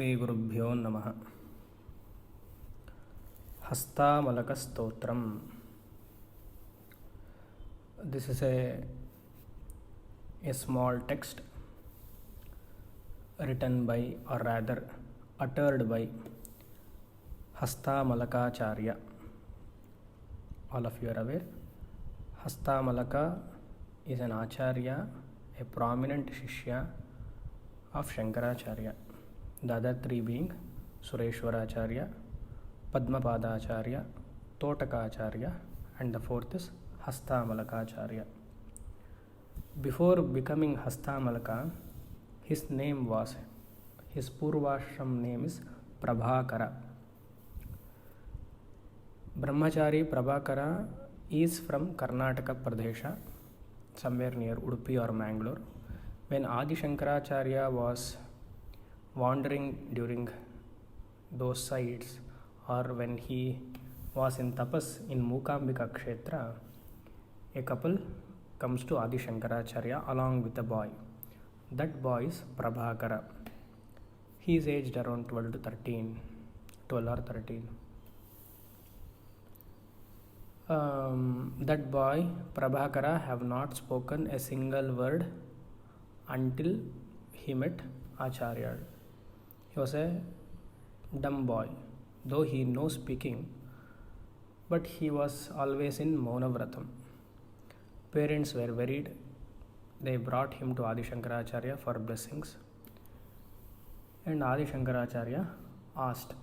श्रीगुरुभ्यो नमः। हस्तामलकस्तोत्रम्. This is a small text written by, or rather uttered by, Hastamalakacharya. All of you are aware, Hastamalaka is an Acharya, a prominent Shishya of Shankaracharya. The other three being Sureshwaracharya, Padmapadacharya, Totakacharya, and the fourth is Hastamalakacharya. Before becoming Hastamalaka, his Purvashram name is Prabhakara. Brahmachari Prabhakara is from Karnataka Pradesha, somewhere near Udupi or Mangalore. When Adi Shankaracharya was wandering during those sites, or when he was in tapas in Mukambika Kshetra, a couple comes to Adi Shankaracharya along with a boy. That boy is Prabhakara. He is aged around 12 or 13. That boy, Prabhakara, have not spoken a single word until he met Acharya. He was a dumb boy, though he knows speaking, but he was always in Maunavratam. Parents were worried. They brought him to Adi Shankaracharya for blessings. And Adi Shankaracharya asked,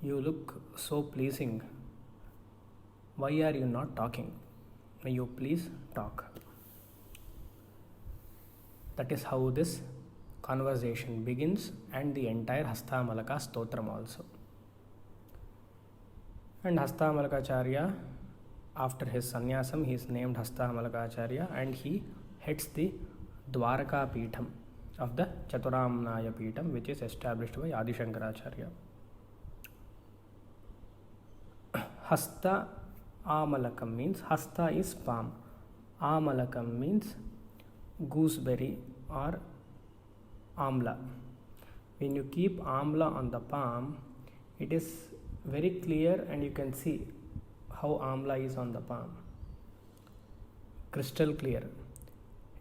"You look so pleasing. Why are you not talking? May you please talk." That is how this conversation begins, and the entire Hastamalaka Stotram also. And Hastamalakacharya, after his sannyasam, he is named Hastamalakacharya, and he heads the Dwaraka Peetham of the Chaturamnaya Peetham, which is established by Adi Shankaracharya. Hasta Amalakam means, Hasta is palm, Amalakam means gooseberry or amla. When you keep amla on the palm, it is very clear and you can see how amla is on the palm. Crystal clear.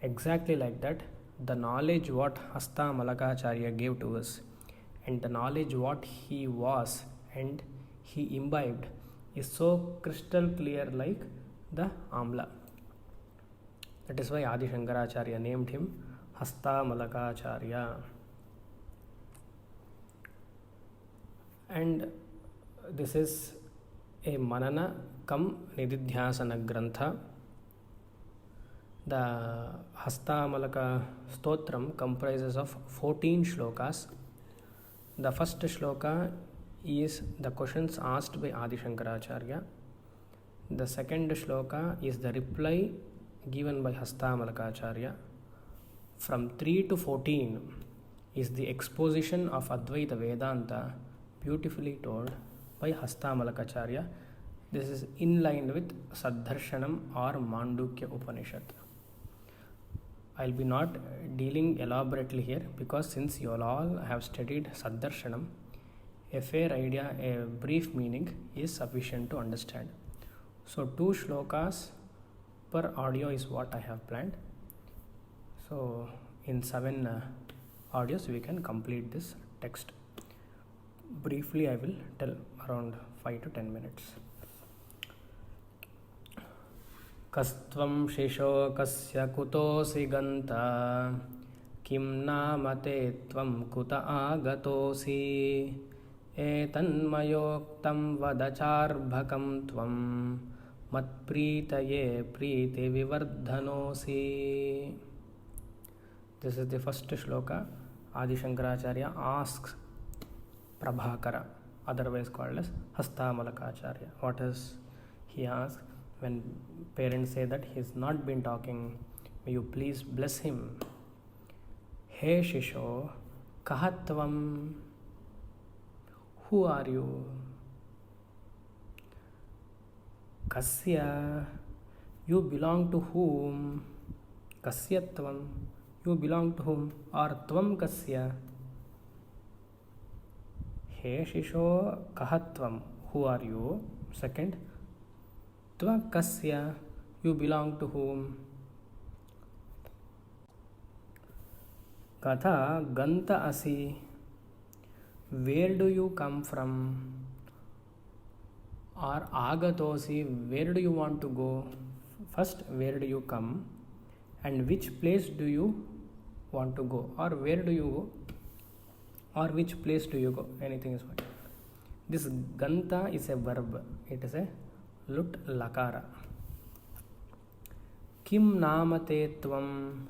Exactly like that, the knowledge what Hastamalakacharya gave to us, and the knowledge what he was and he imbibed, is so crystal clear like the amla. That is why Adi Shankaracharya named him Hastamalakacharya. And this is a Manana cum Nididhyasana Grantha. The Hastamalaka Stotram comprises of 14 shlokas. The first shloka is the questions asked by Adi Shankaracharya. The second shloka is the reply given by Hastamalakacharya. From 3 to 14 is the exposition of Advaita Vedanta, beautifully told by Hastamalakacharya. This is in line with Saddharshanam or Mandukya Upanishad. I will be not dealing elaborately here, because since you all have studied Saddharshanam, a fair idea, a brief meaning is sufficient to understand. So 2 shlokas per audio is what I have planned. So in 7 audios we can complete this text. Briefly I will tell around 5 to 10 minutes. Kastvam shisho kasya kutosi ganta kim namate tvam kuta agatosi etanmayoktam vadacharbhakam tvam matpritaye priti vivardhanosi. This is the first shloka. Adi Shankaracharya asks Prabhakara, otherwise called as Hastamalakacharya. What is he asks? When parents say that he has not been talking, may you please bless him. He Shisho, Kahatvam, who are you? Kasya, you belong to whom? Kasyatvam, you belong to whom? Or Tvam Kasya, हे शिशो कः त्वं, who are you. Second, tva kasya, you belong to whom. Katha ganta asi, where do you come from. Or agatosi, where do you want to go. First, where do you come, and which place do you want to go, or where do you go, or which place do you go. Anything is fine. This ganta is a verb. It is a lut lakara. Kim namate tvam.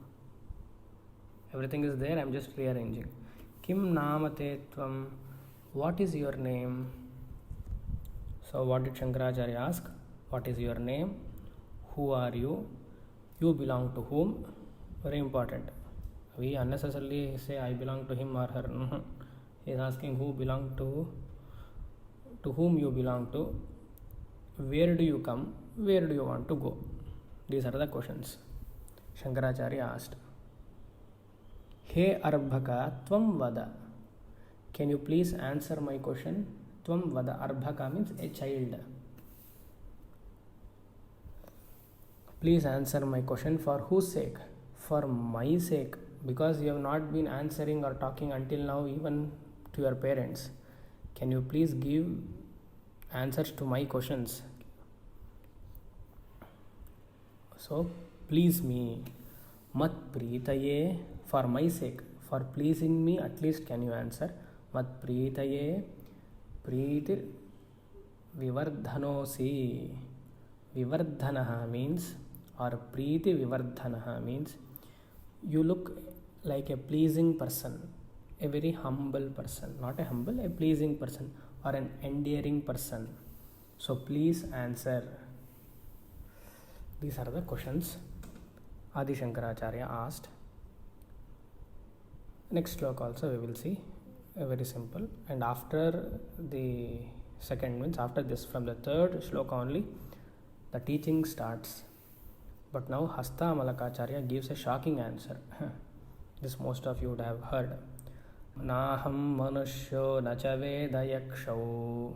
Everything is there. I am just rearranging. Kim namate tvam. What is your name? So what did Shankaracharya ask? What is your name? Who are you? You belong to whom? Very important. We unnecessarily say I belong to him or her. He is asking who belong to whom you belong to, where do you come, where do you want to go. These are the questions Shankaracharya asked. He Arbhaka Tvam Vada. Can you please answer my question? Tvam Vada. Arbhaka means a child. Please answer my question. For whose sake? For my sake. Because you have not been answering or talking until now even to your parents. Can you please give answers to my questions? So please me. Mat pritaye, for my sake. For pleasing me, at least can you answer? Mat pritaye priti vivardhanosi. Vivardhanaha means, or priti vivardhanaha means, you look like a pleasing person, a very humble person. Not a humble, a pleasing person, or an endearing person. So please answer. These are the questions Adi Shankaracharya asked. Next sloka also we will see. Very simple. And after the second means, after this, from the third sloka only, the teaching starts. But now Hasta Malakacharya gives a shocking answer. This most of you would have heard. Naham manushyo na cha veda yakshau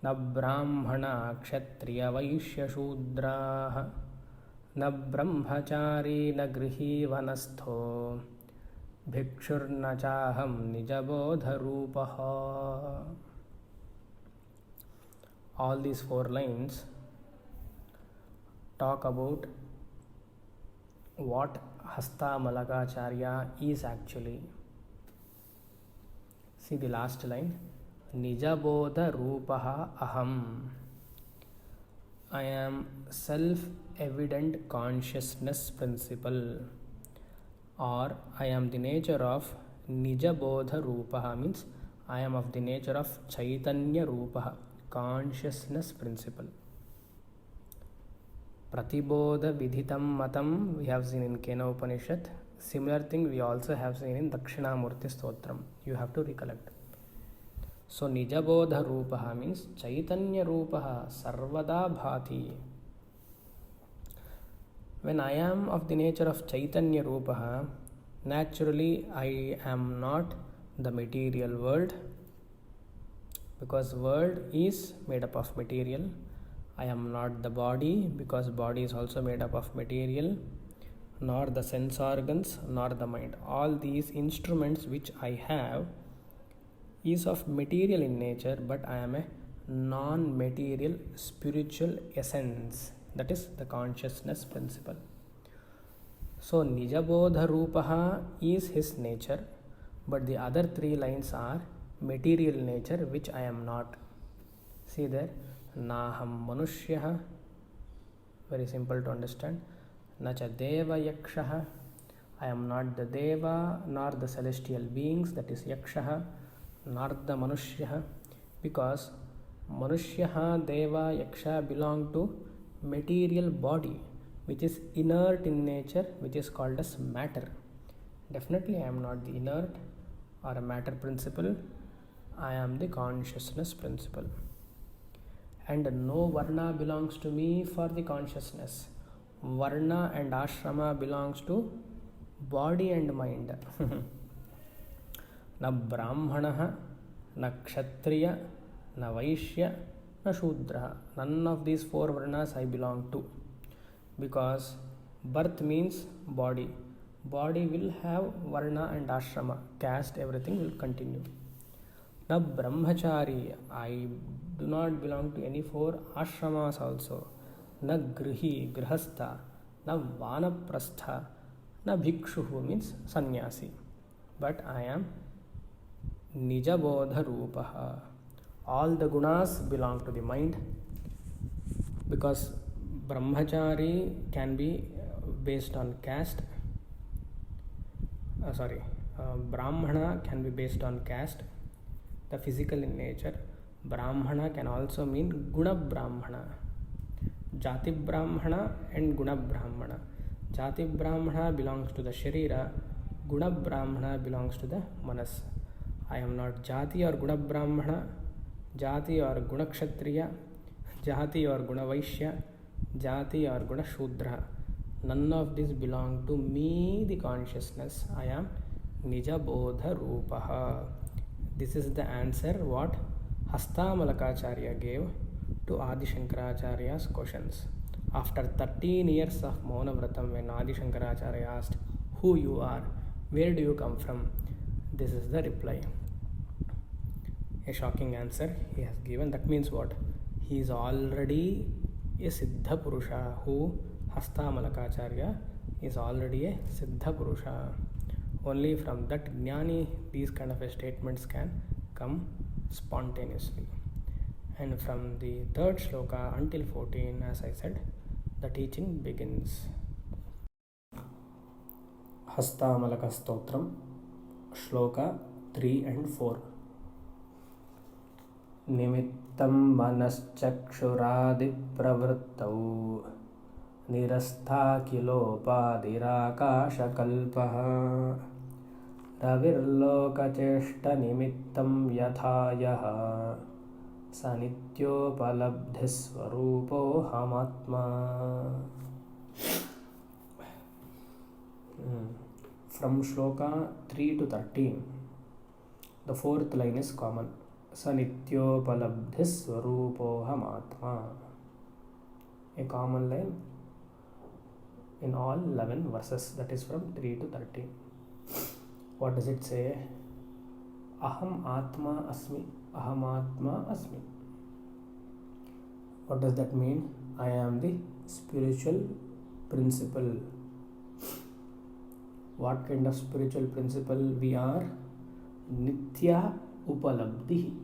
na brahmana kshatriya vaishya shudrah na brahmachari na grihi vanastho bhikshur na chaham nijabodha rupaha. All these 4 lines talk about what Hasta Malakacharya is actually. See the last line. Nijabodha rupaha aham. I am self-evident consciousness principle, or I am the nature of Nijabodha rupaha means I am of the nature of Chaitanya rupaha, consciousness principle. Pratibodha vidhitam matam we have seen in Kena Upanishad. Similar thing we also have seen in Dakshinamurti Stotram. You have to recollect. So Nijabodha Rupaha means Chaitanya Rupaha Sarvada Bhati. When I am of the nature of Chaitanya Rupaha, naturally I am not the material world, because world is made up of material. I am not the body, because body is also made up of material, nor the sense organs, nor the mind. All these instruments which I have is of material in nature, but I am a non-material spiritual essence. That is the consciousness principle. So Nijabodha Rupaha is his nature, but the other 3 lines are material nature, which I am not. See there. Naham manushyaha, very simple to understand. Nacha deva yakshaha, I am not the deva nor the celestial beings, that is yakshaha, nor the manushyaha, because manushyaha, deva, yaksha belong to material body, which is inert in nature, which is called as matter. Definitely I am not the inert or a matter principle. I am the consciousness principle. And no varna belongs to me for the consciousness. Varna and ashrama belongs to body and mind. Na brahmanaha, na kshatriya, na vaishya, na shudra. None of these four varnas I belong to, because birth means body. Body will have varna and ashrama, caste, everything will continue. Na brahmachari, I do not belong to any four ashramas also. Na grihi, grihastha, na vanaprastha, na bhikshu means sannyasi. But I am nijabodha rupaha. All the gunas belong to the mind, because brahmachari can be based on caste. Brahmana can be based on caste, the physical in nature. Brahmana can also mean guna brahmana. Jati brahmana and guna brahmana. Jati brahmana belongs to the sharira, guna brahmana belongs to the manas. I am not jati or guna brahmana, jati or guna kshatriya, jati or guna vaishya, jati or guna shudra. None of these belong to me, the consciousness. I am nijabodha rupaha. This is the answer what Hastamalakacharya gave to Adi Shankaracharya's questions. After 13 years of Mauna Vratam, when Adi Shankaracharya asked, who you are, where do you come from, this is the reply. A shocking answer he has given. That means what? He is already a Siddha Purusha. Who? Hastamalakacharya is already a Siddha Purusha. Only from that Jnani these kind of statements can come spontaneously. And from the third shloka until 14, as I said, the teaching begins. Hastamalaka Stotram, shloka 3 and 4. Nimittam manaschakshuradi pravrittau nirastha kilopadiraakashakalpaha ravirlokacheshta nimittam yathayaha sanityopalabdhisvarupo hamatma. From shloka 3 to 13, the fourth line is common. Sanityopalabdhisvarupo hamatma. A common line in all 11 verses, that is from 3 to 13. What does it say? Aham atma asmi. Aham atma asmi. What does that mean? I am the spiritual principle. What kind of spiritual principle we are? Nitya upalabdhi.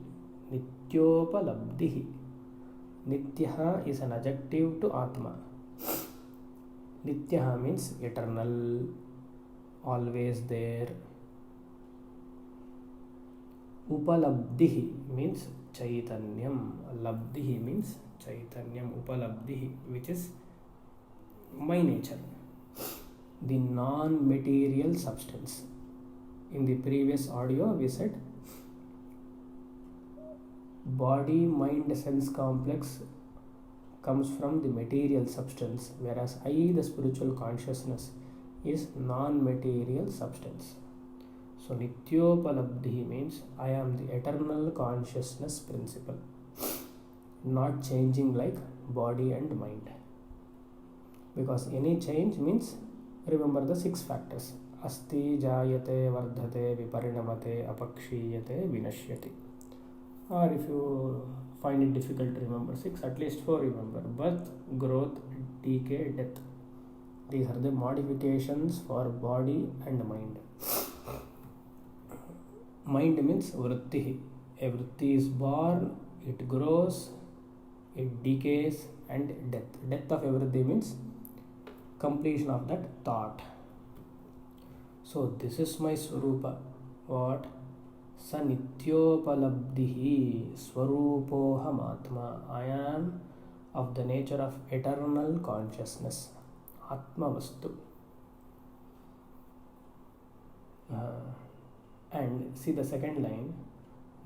Nityopalabdhi. Nitya is an adjective to Atma. Nitya means eternal, always there. Upalabdhi means Chaitanyam. Labdhi means Chaitanyam. Upalabdhi, which is my nature, the non-material substance. In the previous audio we said body, mind, sense complex comes from the material substance, whereas I, the spiritual consciousness, is non-material substance. So Nityopalabdhi means I am the eternal consciousness principle, not changing like body and mind. Because any change means, remember the 6 factors: asti, jayate, vardhate, viparinamate, apakshiyate, vinashyati. Or if you find it difficult to remember 6, at least 4 remember: birth, growth, decay, death. These are the modifications for body and mind. Mind means vritti. A vritti is born, it grows, it decays, and death. Death of a vritti means completion of that thought. So this is my swarupa. What? Sanityopalabdhi swarupoham atma. I am of the nature of eternal consciousness. Atma vastu. And see the second line.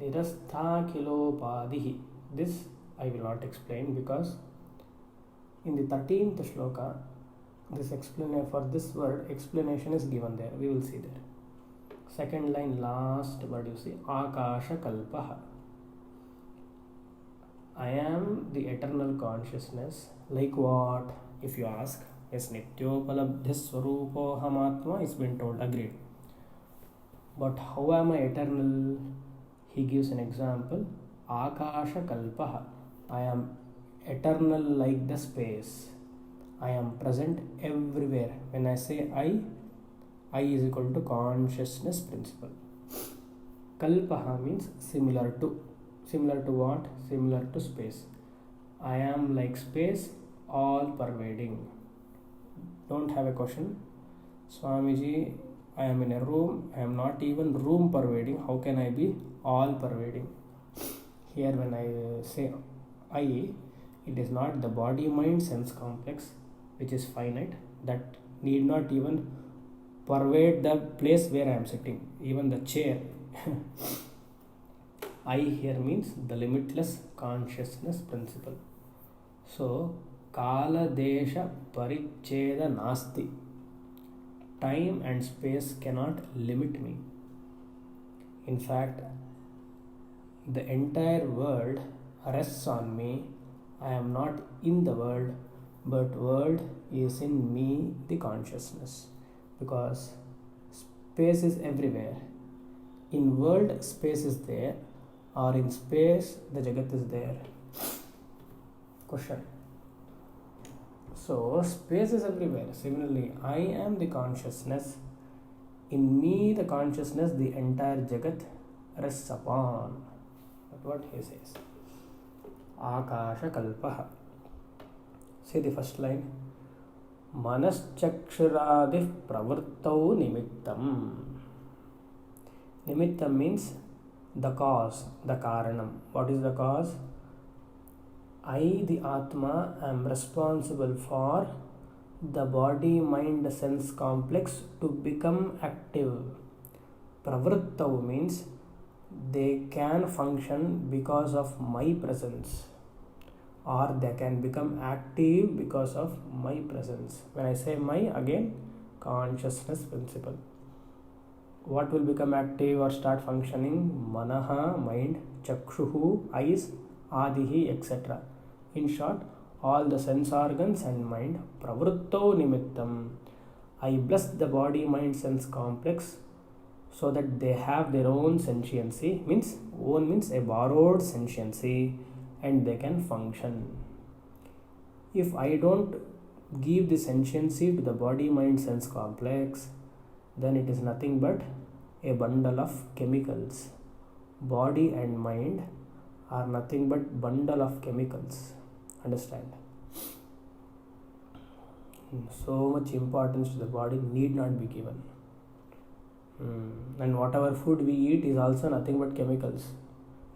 Nirastha kilopadihi. This I will not explain, because in the 13th shloka, this explanation for this word, explanation is given there. We will see there. second line last word you see, Akasha Kalpaha. I am the eternal consciousness. Like what? If you ask, yes, Nityopalabdhi Swarupo Hamatma is been told, agreed. But how am I eternal? He gives an example. Akasha Kalpaha. I am eternal like the space. I am present everywhere. When I say I is equal to consciousness principle. Kalpaha means similar to. Similar to what? Similar to space. I am like space, all pervading. Don't have a question. Swamiji, I am in a room. I am not even room pervading. How can I be all pervading? Here when I say I, it is not the body mind sense complex which is finite, that need not even pervade the place where I am sitting, even the chair. I here means the limitless consciousness principle. So, Kala Desha Paricheda Nasti. Time and space cannot limit me. In fact, the entire world rests on me. I am not in the world, but world is in me, the consciousness. Because space is everywhere. In world, space is there, or in space, the Jagat is there. Question. So, space is everywhere. Similarly, I am the consciousness. In me, the consciousness, the entire Jagat rests upon. That's what he says. Akasha Kalpaha. See the first line. Manaschakshurādih pravrittau nimittam. Nimittam means the cause, the karanam. What is the cause? I, the Atma, am responsible for the body-mind sense complex to become active. Pravrittau means they can function because of my presence, or they can become active because of my presence. When I say my, again, consciousness principle. What will become active or start functioning? Manaha, mind, chakshuhu, eyes, adihi, etc. In short, all the sense organs and mind, pravrittau nimittam. I bless the body mind sense complex so that they have their own sentiency, means own means a borrowed sentiency, and they can function. If I don't give the sentiency to the body mind sense complex, then it is nothing but a bundle of chemicals. Body and mind are nothing but bundle of chemicals. Understand? So much importance to the body need not be given. And whatever food we eat is also nothing but chemicals.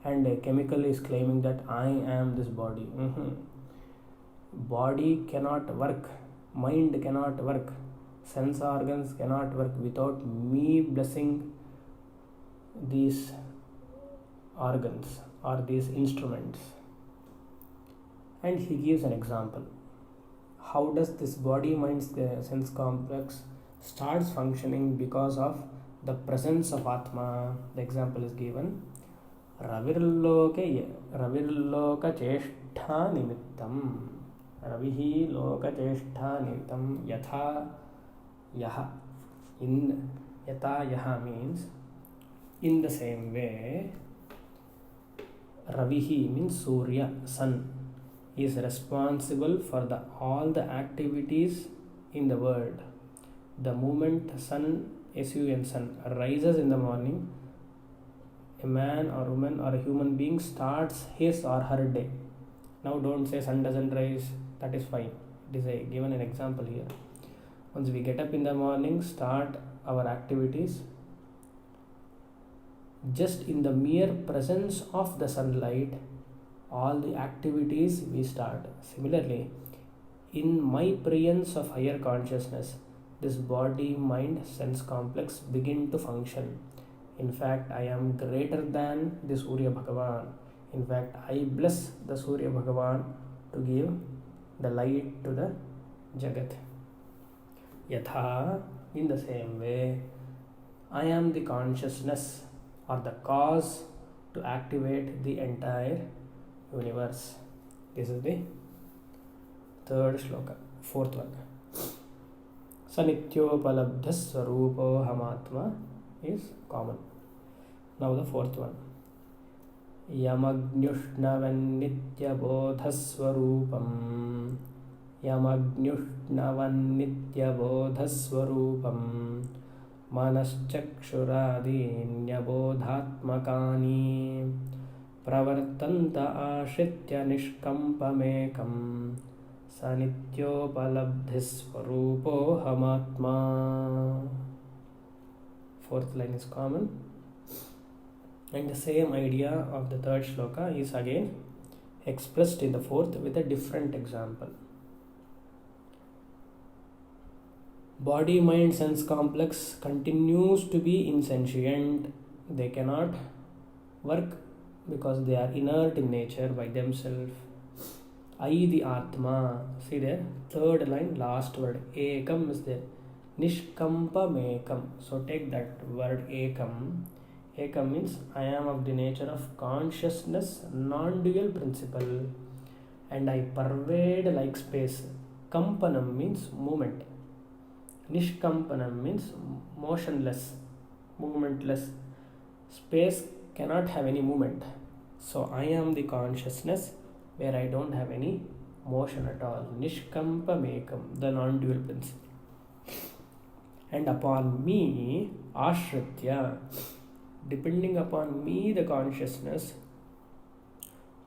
And a chemical is claiming that I am this body. Body cannot work. Mind cannot work. Sense organs cannot work without me blessing these organs or these instruments. And he gives an example. How does this body mind sense complex starts functioning? Because of the presence of Atma. The example is given. Ravirloka cheshtha nimittam. Ravihi loka cheshtha nimittam. Yatha yaha. In yata yaha means in the same way. Ravihi means Surya, sun, is responsible for all the activities in the world. The moment sun, sun, sun rises in the morning, a man or woman or a human being starts his or her day. Now don't say sun doesn't rise, that is fine. It is given an example here. Once we get up in the morning, start our activities, just in the mere presence of the sunlight, all the activities we start. Similarly, in my presence of higher consciousness, this body, mind, sense complex begin to function. In fact, I am greater than the Surya Bhagavan. In fact, I bless the Surya Bhagavan to give the light to the Jagat. Yatha, in the same way, I am the consciousness or the cause to activate the entire universe. This is the third shloka. Fourth one. Sanityopalabdha swarupo hamatma is common. Now the fourth one. Yamagnyushnavannitya-bodhaswarupam Yamagnyushnavannitya-bodhaswarupam Manaschakshuradinyabodhatmakani Pravartanta ashritya nishkampamekam Sanityopalabdhiswarupo hamatma. Fourth line is common. And the same idea of the third shloka is again expressed in the fourth with a different example. Body, mind, sense complex continues to be insentient. They cannot work because they are inert in nature by themselves. I, the Atma. See there, third line, last word. Ekam is there. Nishkampamekam. So take that word ekam. Ekam means I am of the nature of consciousness, non-dual principle, and I pervade like space. Kampanam means movement. Nishkampanam means motionless, movementless. Space cannot have any movement. So I am the consciousness where I don't have any motion at all. Nishkampamekam, the non-dual principle. And upon me, ashritya, depending upon me, the consciousness,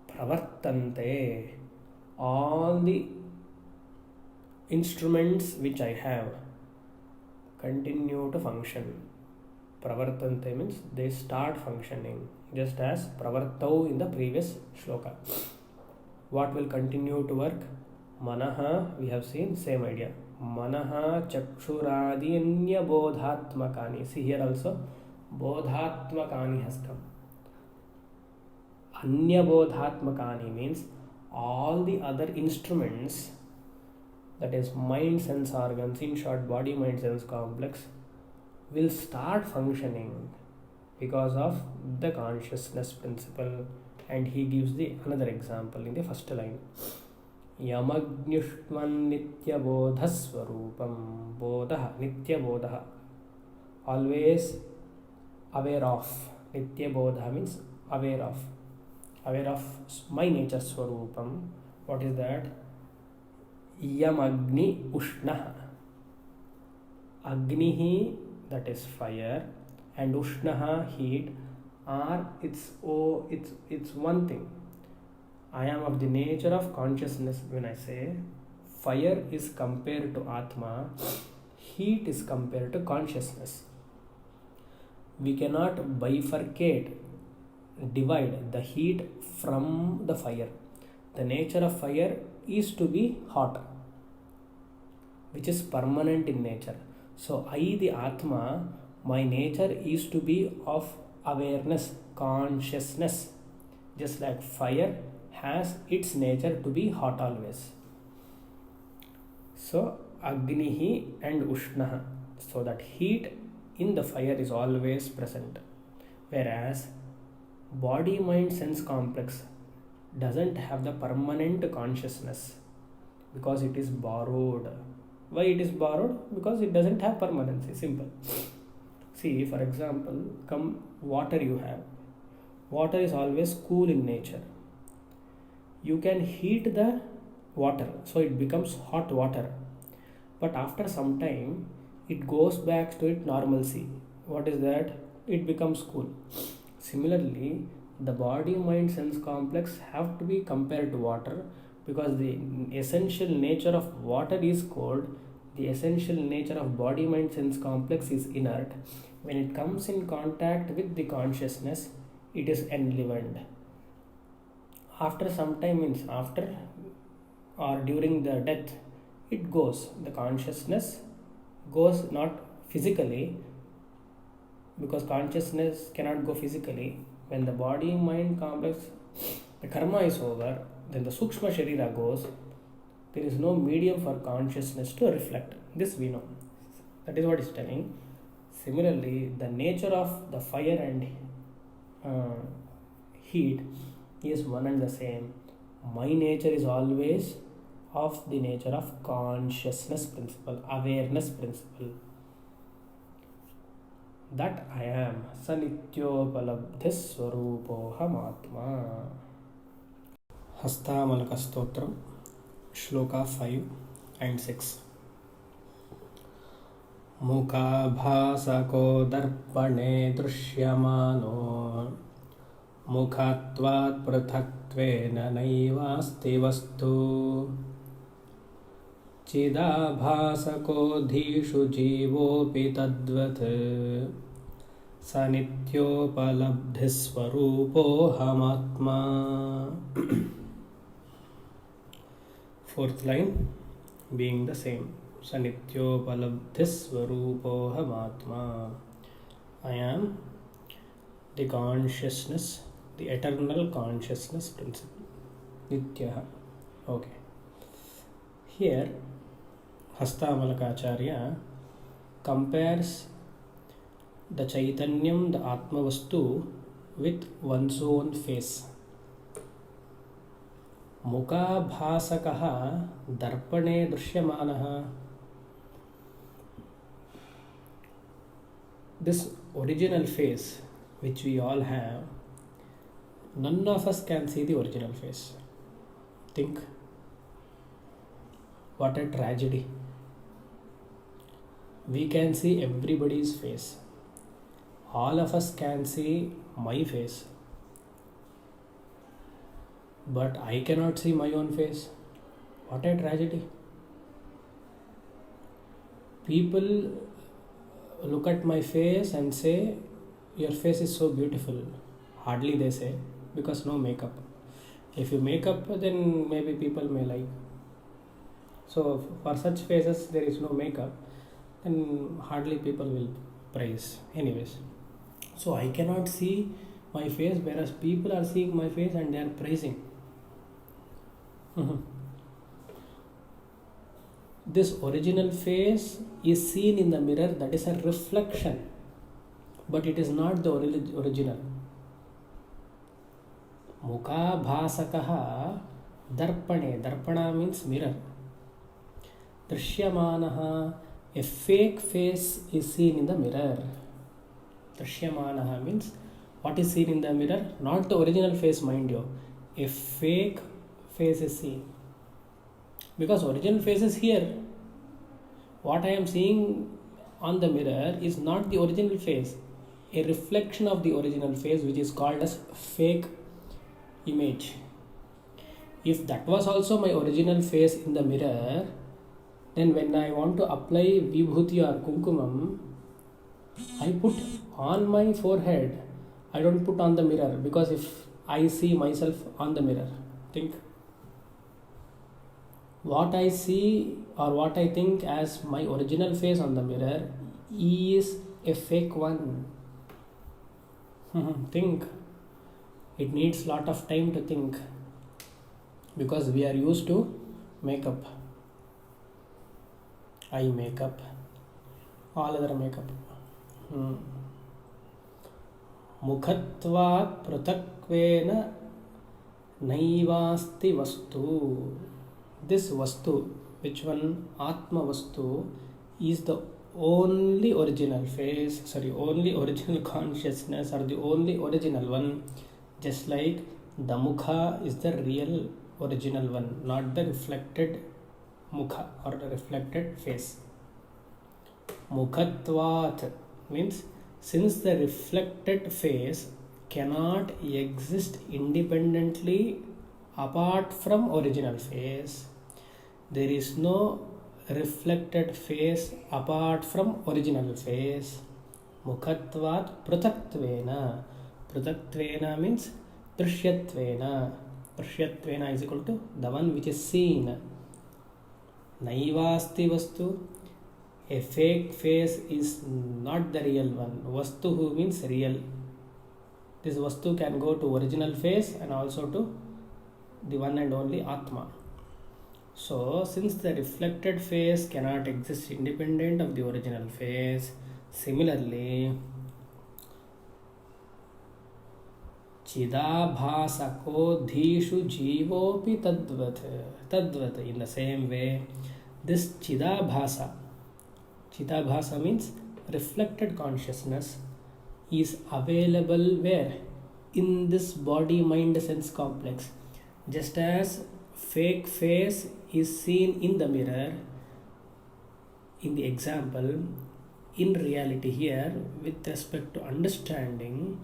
pravartante, all the instruments which I have continue to function. Pravartante means they start functioning, just as pravartau in the previous shloka. What will continue to work? Manaha, we have seen, same idea. Manaha chakshuradinya bodhatmakani. See here also, bodhatmakani has come. Anya bodhatmakani means all the other instruments, that is mind, sense organs, in short body, mind, sense complex, will start functioning because of the consciousness principle. And he gives the another example in the first line. Yamagnyushman nitya bodhaswarupam. Bodha, nitya bodha, always aware of. Nitya bodha means aware of my nature swarupam. What is that? Yamagni ushnaha. Agnihi, that is fire, and ushnaha, heat, are it's one thing. I am of the nature of consciousness. When I say fire is compared to Atma, heat is compared to consciousness. We cannot bifurcate, divide the heat from the fire. The nature of fire is to be hot, which is permanent in nature. So I, the Atma, my nature is to be of awareness, consciousness. Just like fire has its nature to be hot always. So Agnihi and Ushnaha. So that heat in the fire is always present. Whereas body, mind, sense complex doesn't have the permanent consciousness because it is borrowed. Why it is borrowed? Because it doesn't have permanency. Simple. See, for example, come water you have. Water is always cool in nature. You can heat the water, so it becomes hot water. But after some time, it goes back to its normalcy. What is that? It becomes cool. Similarly, the body, mind, sense complex have to be compared to water because the essential nature of water is cold. The essential nature of body, mind, sense complex is inert. When it comes in contact with the consciousness, it is enlivened. After some time, means after or during the death, it goes. The consciousness goes not physically, because consciousness cannot go physically. When the body, mind complex, the karma is over, then the Sukshma Sharira goes. There is no medium for consciousness to reflect. This we know. That is what is telling. Similarly, the nature of the fire and heat is one and the same. My nature is always of the nature of consciousness principle, awareness principle. That I am Sanityopalabdhi Swarupohamatma. Hastamalaka Stotram, Shloka 5 and 6. मुखाभासको दर्पणे दृश्यमानो मुखात्वात् पृथक्त्वेन नैवास्ति वस्तु चिदाभासकोऽधीषु जीवोऽपि तद्वत् स नित्योपलब्धिस्वरूपोऽहमात्मा. Fourth line being the same. Sanityopalabdhisvarupohamatma. I am the consciousness, the eternal consciousness principle. Nityaha. Okay. Here, Hastamalakacharya compares the Chaitanyam, the Atma Vastu, with one's own face. Mukhabhasakaha darpane drishyamanaha. This original face which we all have, none of us can see the original face. Think, what a tragedy. We can see everybody's face. All of us can see my face. But I cannot see my own face. What a tragedy. People look at my face and say, your face is so beautiful. Hardly they say, because no makeup. If you make up, then maybe people may like. So for such faces there is no makeup, then hardly people will praise. Anyways, so I cannot see my face, whereas people are seeing my face and they are praising. This original face is seen in the mirror, that is a reflection, but it is not the original. Mukha bhasakaha darpane. Darpana means mirror. Drishyamanaha, a fake face is seen in the mirror. Drishyamanaha means what is seen in the mirror? Not the original face, mind you. A fake face is seen. Because original face is here. What I am seeing on the mirror is not the original face. A reflection of the original face, which is called as fake image. If that was also my original face in the mirror, then when I want to apply vibhuti or kumkumam, I put on my forehead. I don't put on the mirror, because if I see myself on the mirror, think, what I see or what I think as my original face on the mirror is a fake one. Think. It needs lot of time to think, because we are used to makeup, eye makeup, all other makeup. Mukhatvat pratakvena naivasti vastu. This vastu, which one? Atma vastu, is the only original face, only original consciousness, or the only original one. Just like the mukha is the real original one, not the reflected mukha or the reflected face. Mukhatvat means, since the reflected face cannot exist independently apart from original face, there is no reflected face apart from original face. Mukhatvat pratatvena. Pratatvena means drishyattvena. Drishyattvena is equal to the one which is seen. Naivasti vastu. A fake face is not the real one. Vastu means real. This vastu can go to original face and also to the one and only Atma. So, since the reflected face cannot exist independent of the original face, Similarly, Chidabhasako dhishu jivopi tadvat. In the same way, this Chidabhasa means reflected consciousness, is available where? In this body-mind sense complex. Just as fake face is seen in the mirror, in the example, in reality here, with respect to understanding,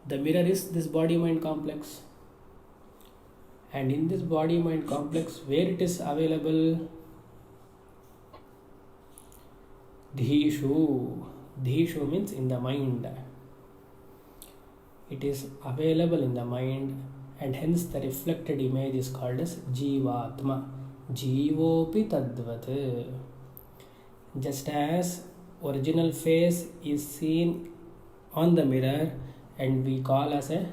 the mirror is this body-mind complex. And in this body-mind complex, where it is available? Dhishu means in the mind. It is available in the mind, and hence the reflected image is called as Jivatma. Jivopi tadvat. Just as original face is seen on the mirror and we call as a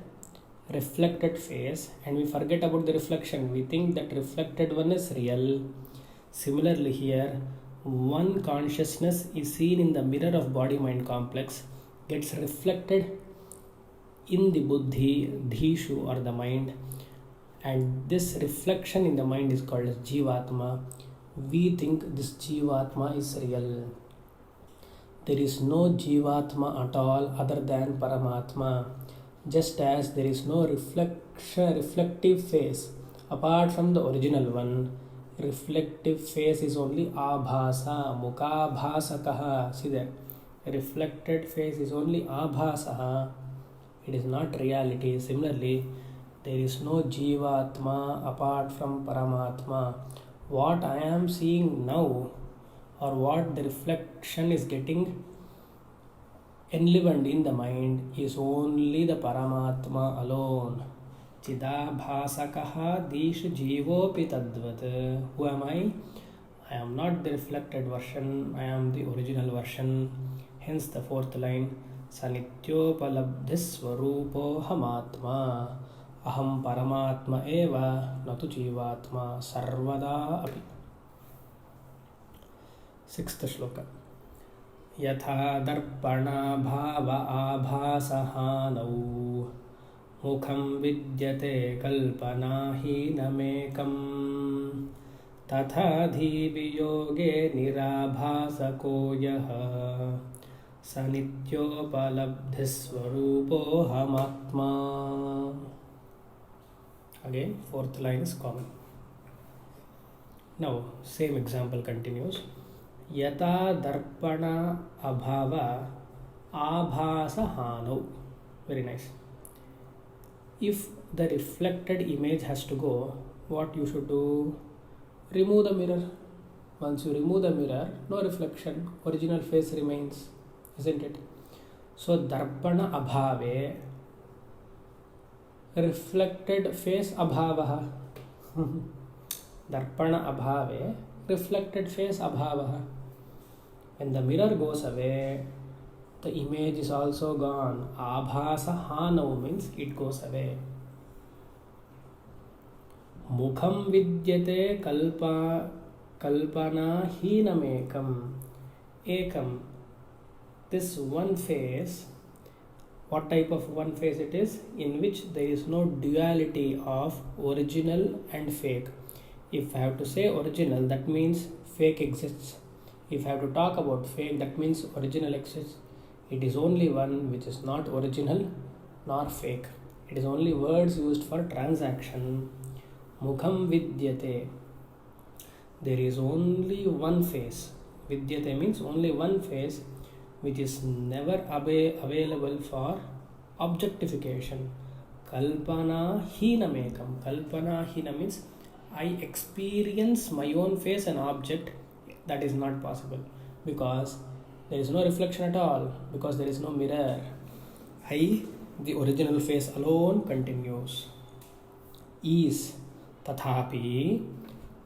reflected face, and we forget about the reflection, we think that reflected one is real. Similarly here, one consciousness is seen in the mirror of body-mind complex, gets reflected in the buddhi, dhishu, or the mind, and this reflection in the mind is called as Jivatma. We think this Jivatma is real. There is no Jivatma at all other than Paramatma. Just as there is no reflective face apart from the original one. Reflective face is only Abhasa, Mukhabhasakaha. See that? Reflected face is only Abhasa. It is not reality. Similarly, there is no Jivatma apart from Paramatma. What I am seeing now, or what the reflection is getting enlivened in the mind, is only the Paramatma alone. Chidabhasakaha dishu jivopi tadvat. Who am I? I am not the reflected version, I am the original version. Hence the fourth line, Sanityopalabdhisvarupo hamatma. Aham paramatma eva natu jivatma sarvada api. Sixth shloka. Yatha darpana bhava abhasahanau mukham vidyate kalpanahinamekam tatha dhiviyoge nirabhasako yaha sanityopalabdhisvarupo hamatma. Again, fourth line is common. Now, same example continues. Yata darpana abhava abhasa hanau. Very nice. If the reflected image has to go, what you should do? Remove the mirror. Once you remove the mirror, no reflection, original face remains, isn't it? So darpana abhave, reflected face abhavaha. Darpana abhave, reflected face abhavaha. When the mirror goes away, the image is also gone. Abhasa hanau means it goes away. Mukham vidyate kalpana hinamekam. Ekam. This one face, what type of one face it is? In which there is no duality of original and fake. If I have to say original, that means fake exists. If I have to talk about fake, that means original exists. It is only one which is not original nor fake. It is only words used for transaction. Mukham vidyate. There is only one face. Vidyate means only one face which is never available for objectification. Kalpana hinamekam. Kalpana hina means I experience my own face and object. That is not possible because there is no reflection at all, because there is no mirror. The original face alone continues. Is tathapi,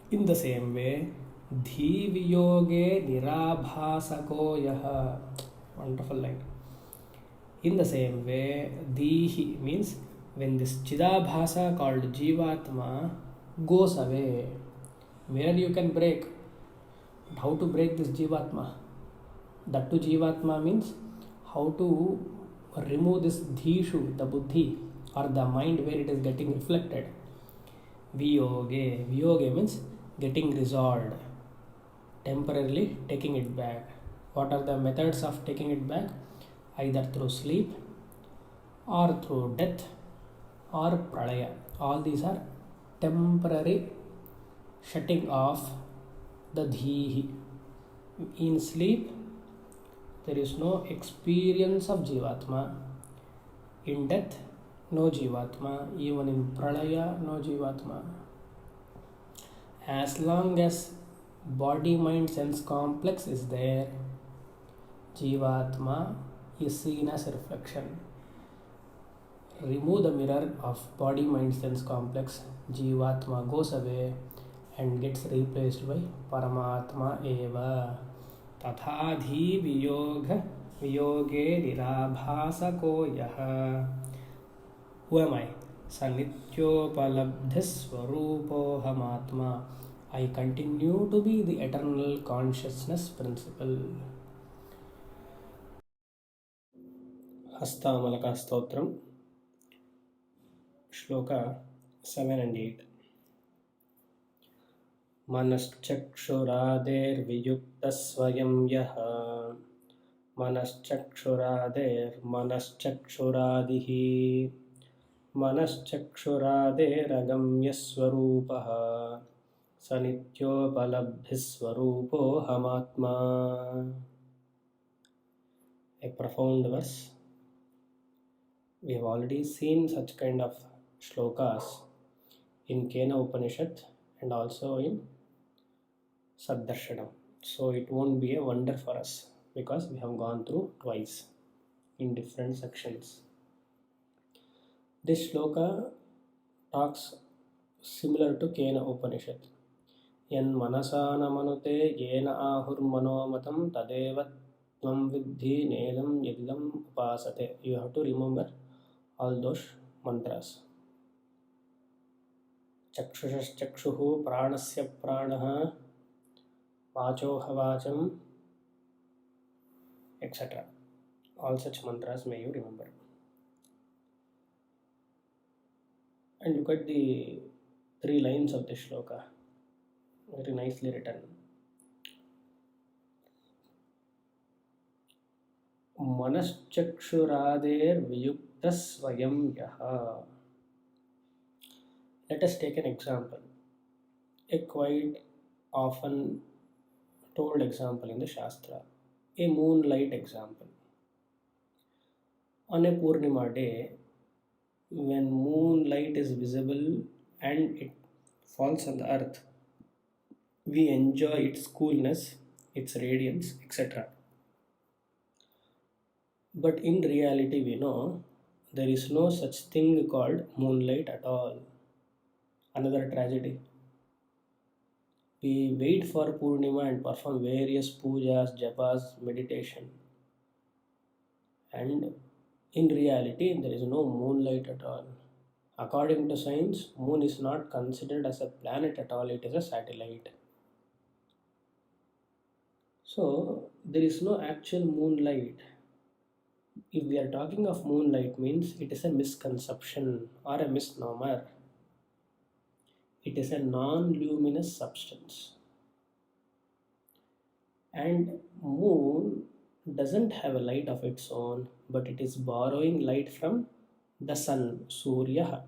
in the same way, dhiviyoge nirabhasako yaha. Wonderful line. In the same way, dhihi means when this chidabhasa called jivatma goes away, mirror you can break. How to break this jivatma? That to Jivatma means how to remove this dhishu, the buddhi or the mind where it is getting reflected. Viyoge. Viyoge means getting resolved, temporarily taking it back. What are the methods of taking it back? Either through sleep or through death or pralaya. All these are temporary shutting off the dhihi. In sleep, there is no experience of Jivatma. In death, no Jivatma. Even in pralaya, no Jivatma. As long as body mind sense complex is there, Jivatma is seen as a reflection. Remove the mirror of body mind sense complex, Jivatma goes away and gets replaced by Paramatma eva. Tathadhi viyoge nirabhasako yaha. Who am I? Sanityopalabdhisvarupohamatma. I continue to be the eternal consciousness principle. Hastamalaka Stotram, Shloka 7 and 8. Manश्चक्षुरादेर्वियुक्तस्वयं यः मनश्चक्षुरादेर्मनश्चक्षुरादिः मनश्चक्षुरादेरगम्यस्वरूपः स नित्योपलब्धिस्वरूपोऽहमात्मा. A profound verse. We have already seen such kind of shlokas in Kena Upanishad and also in Saddarshanam. So it won't be a wonder for us because we have gone through twice in different sections. This shloka talks similar to Kena Upanishad. Yan manasana manute yena ahur manomatam tadeva tvam vidhi nedam yadidam upasate. You have to remember all those mantras. Chakshushaschakshushu pranasya pranaha vachoha vacham, etc. All such mantras may you remember. And look at the 3 lines of this shloka. Very nicely written. Manaschakshurader viyuktasvayam yaha. Let us take an example. A quite often told example in the Shastra. A moonlight example. On a Purnima day, when moonlight is visible and it falls on the earth, we enjoy its coolness, its radiance, etc. But in reality, we know there is no such thing called moonlight at all. Another tragedy. We wait for Purnima and perform various pujas, japas, meditation. And in reality, there is no moonlight at all. According to science, moon is not considered as a planet at all, it is a satellite. So, there is no actual moonlight. If we are talking of moonlight, means it is a misconception or a misnomer. It is a non-luminous substance. And moon doesn't have a light of its own, but it is borrowing light from the sun, Surya.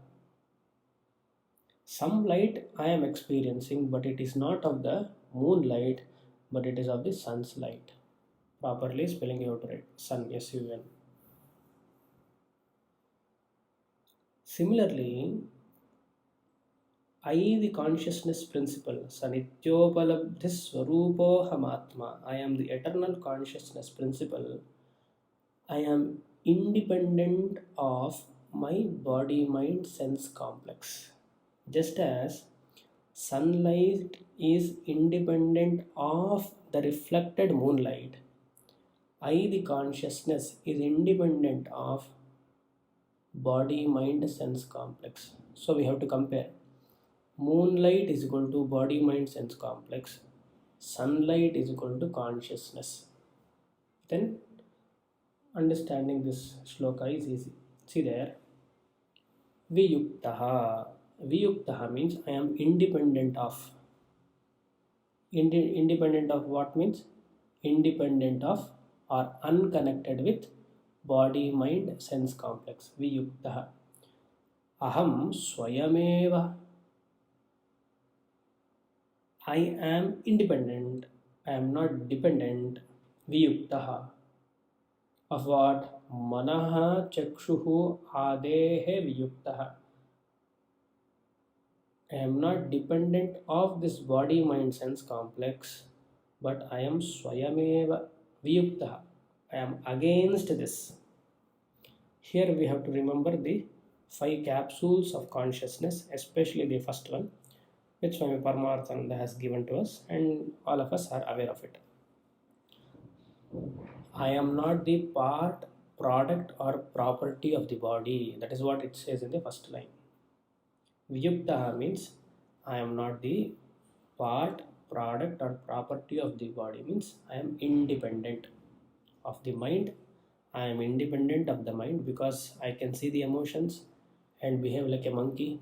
Some light I am experiencing, but it is not of the moonlight, but it is of the sun's light. Properly spelling out right. Sun, S-U-N. Similarly, I, the consciousness principle, Sanityopalabdhis Swarupohamatma. I am the eternal consciousness principle. I am independent of my body mind sense complex. Just as sunlight is independent of the reflected moonlight, I, the consciousness, is independent of body mind sense complex. So we have to compare. Moonlight is equal to body mind sense complex. Sunlight is equal to consciousness. then understanding this shloka is easy. See there, Viyuktaha. Viyuktaha means I am independent of. Independent of what means? Independent of or unconnected with body, mind, sense complex. Viyuktaha. Aham swayameva. I am independent. I am not dependent. Viyuktaha. Of what? Manaha chakshuhu adehe viyuktaha. I am not dependent of this body mind sense complex, but I am swayameva viyuktaha. I am against this. Here we have to remember the 5 capsules of consciousness, especially the first one, which Swami Paramarthananda has given to us, and all of us are aware of it. I am not the part, product, or property of the body. That is what it says in the first line. Viyuktaha means I am not the part, product, or property of the body. Means I am independent of the mind. I am independent of the mind because I can see the emotions and behave like a monkey.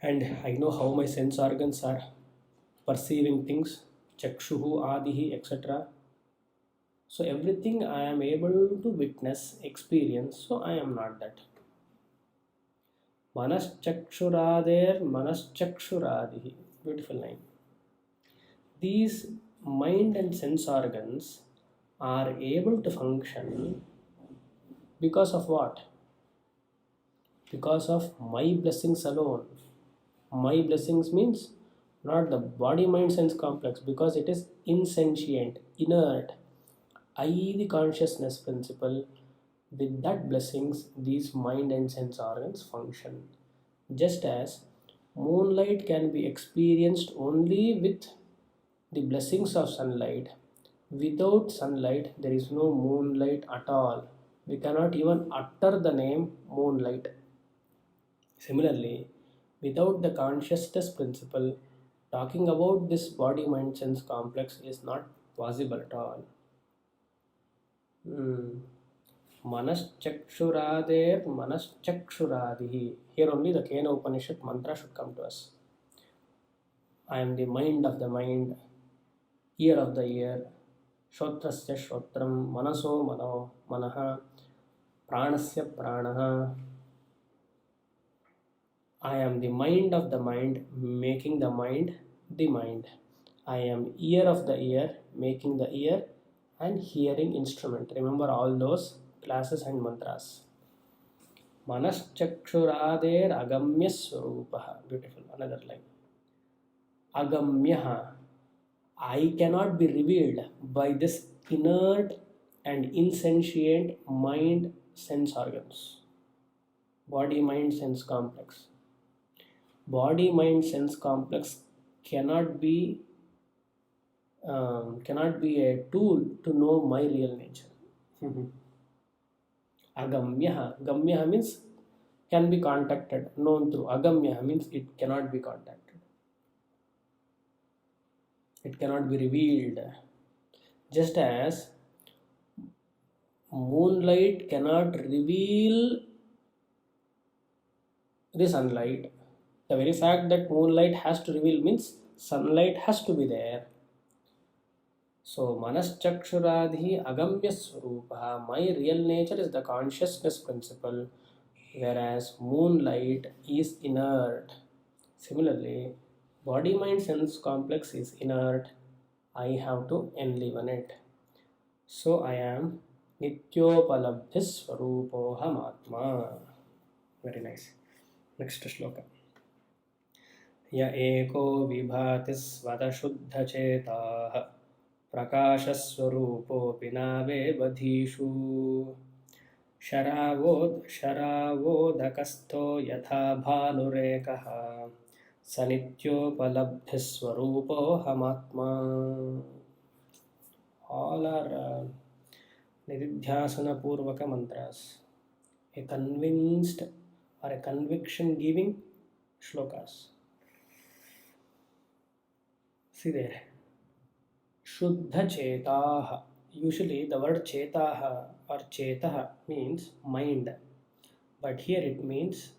And I know how my sense organs are perceiving things, chakshuhu, adihi, etc. So everything I am able to witness, experience, so I am not that. Manaschakshurader, manaschakshuradihi. Beautiful line. These mind and sense organs are able to function because of what? Because of my blessings alone. My blessings means not the body mind sense complex, because it is insentient, inert. I, the consciousness principle, with that blessings, these mind and sense organs function. Just as moonlight can be experienced only with the blessings of sunlight. Without sunlight, there is no moonlight at all. We cannot even utter the name moonlight. Similarly, without the consciousness principle, talking about this body mind sense complex is not possible at all. Manaschakshurader, manaschakshuradihi. Here only the Kena Upanishad mantra should come to us. I am the mind of the mind, ear of the ear, Shrotrasya Shrotram, Manaso Mano, Manaha, Pranasya Pranaha. I am the mind of the mind, making the mind the mind. I am ear of the ear, making the ear and hearing instrument. Remember all those classes and mantras. Manaschakshurader agamya swarupaha. Beautiful. Another line. Agamyaha. I cannot be revealed by this inert and insentient mind sense organs. Body mind sense complex. Body mind sense complex cannot be a tool to know my real nature. Agamyaha. Gamyaha means can be contacted, known through. Agamyaha means it cannot be contacted. It cannot be revealed. Just as moonlight cannot reveal the sunlight. The very fact that moonlight has to reveal means sunlight has to be there. So, Manaschakshuradihi agamya swarupaha. My real nature is the consciousness principle, whereas moonlight is inert. Similarly, body mind sense complex is inert. I have to enliven it. So, I am Nityopalabdhis Swarupoham Atma. Very nice. Next shloka. Ya eko vibhati svadashuddhachetah प्रकाशस्वरूपोऽपि नावेवधीषु शरावोदकस्थो यथा भानुरेकः स नित्योपलब्धिस्वरूपोऽहमात्मा. All are nididhyasana-purvaka mantras, a convinced or a conviction giving shlokas. See there. Shuddha Chetaha. Usually the word chetaha or chetaha means mind, but here it means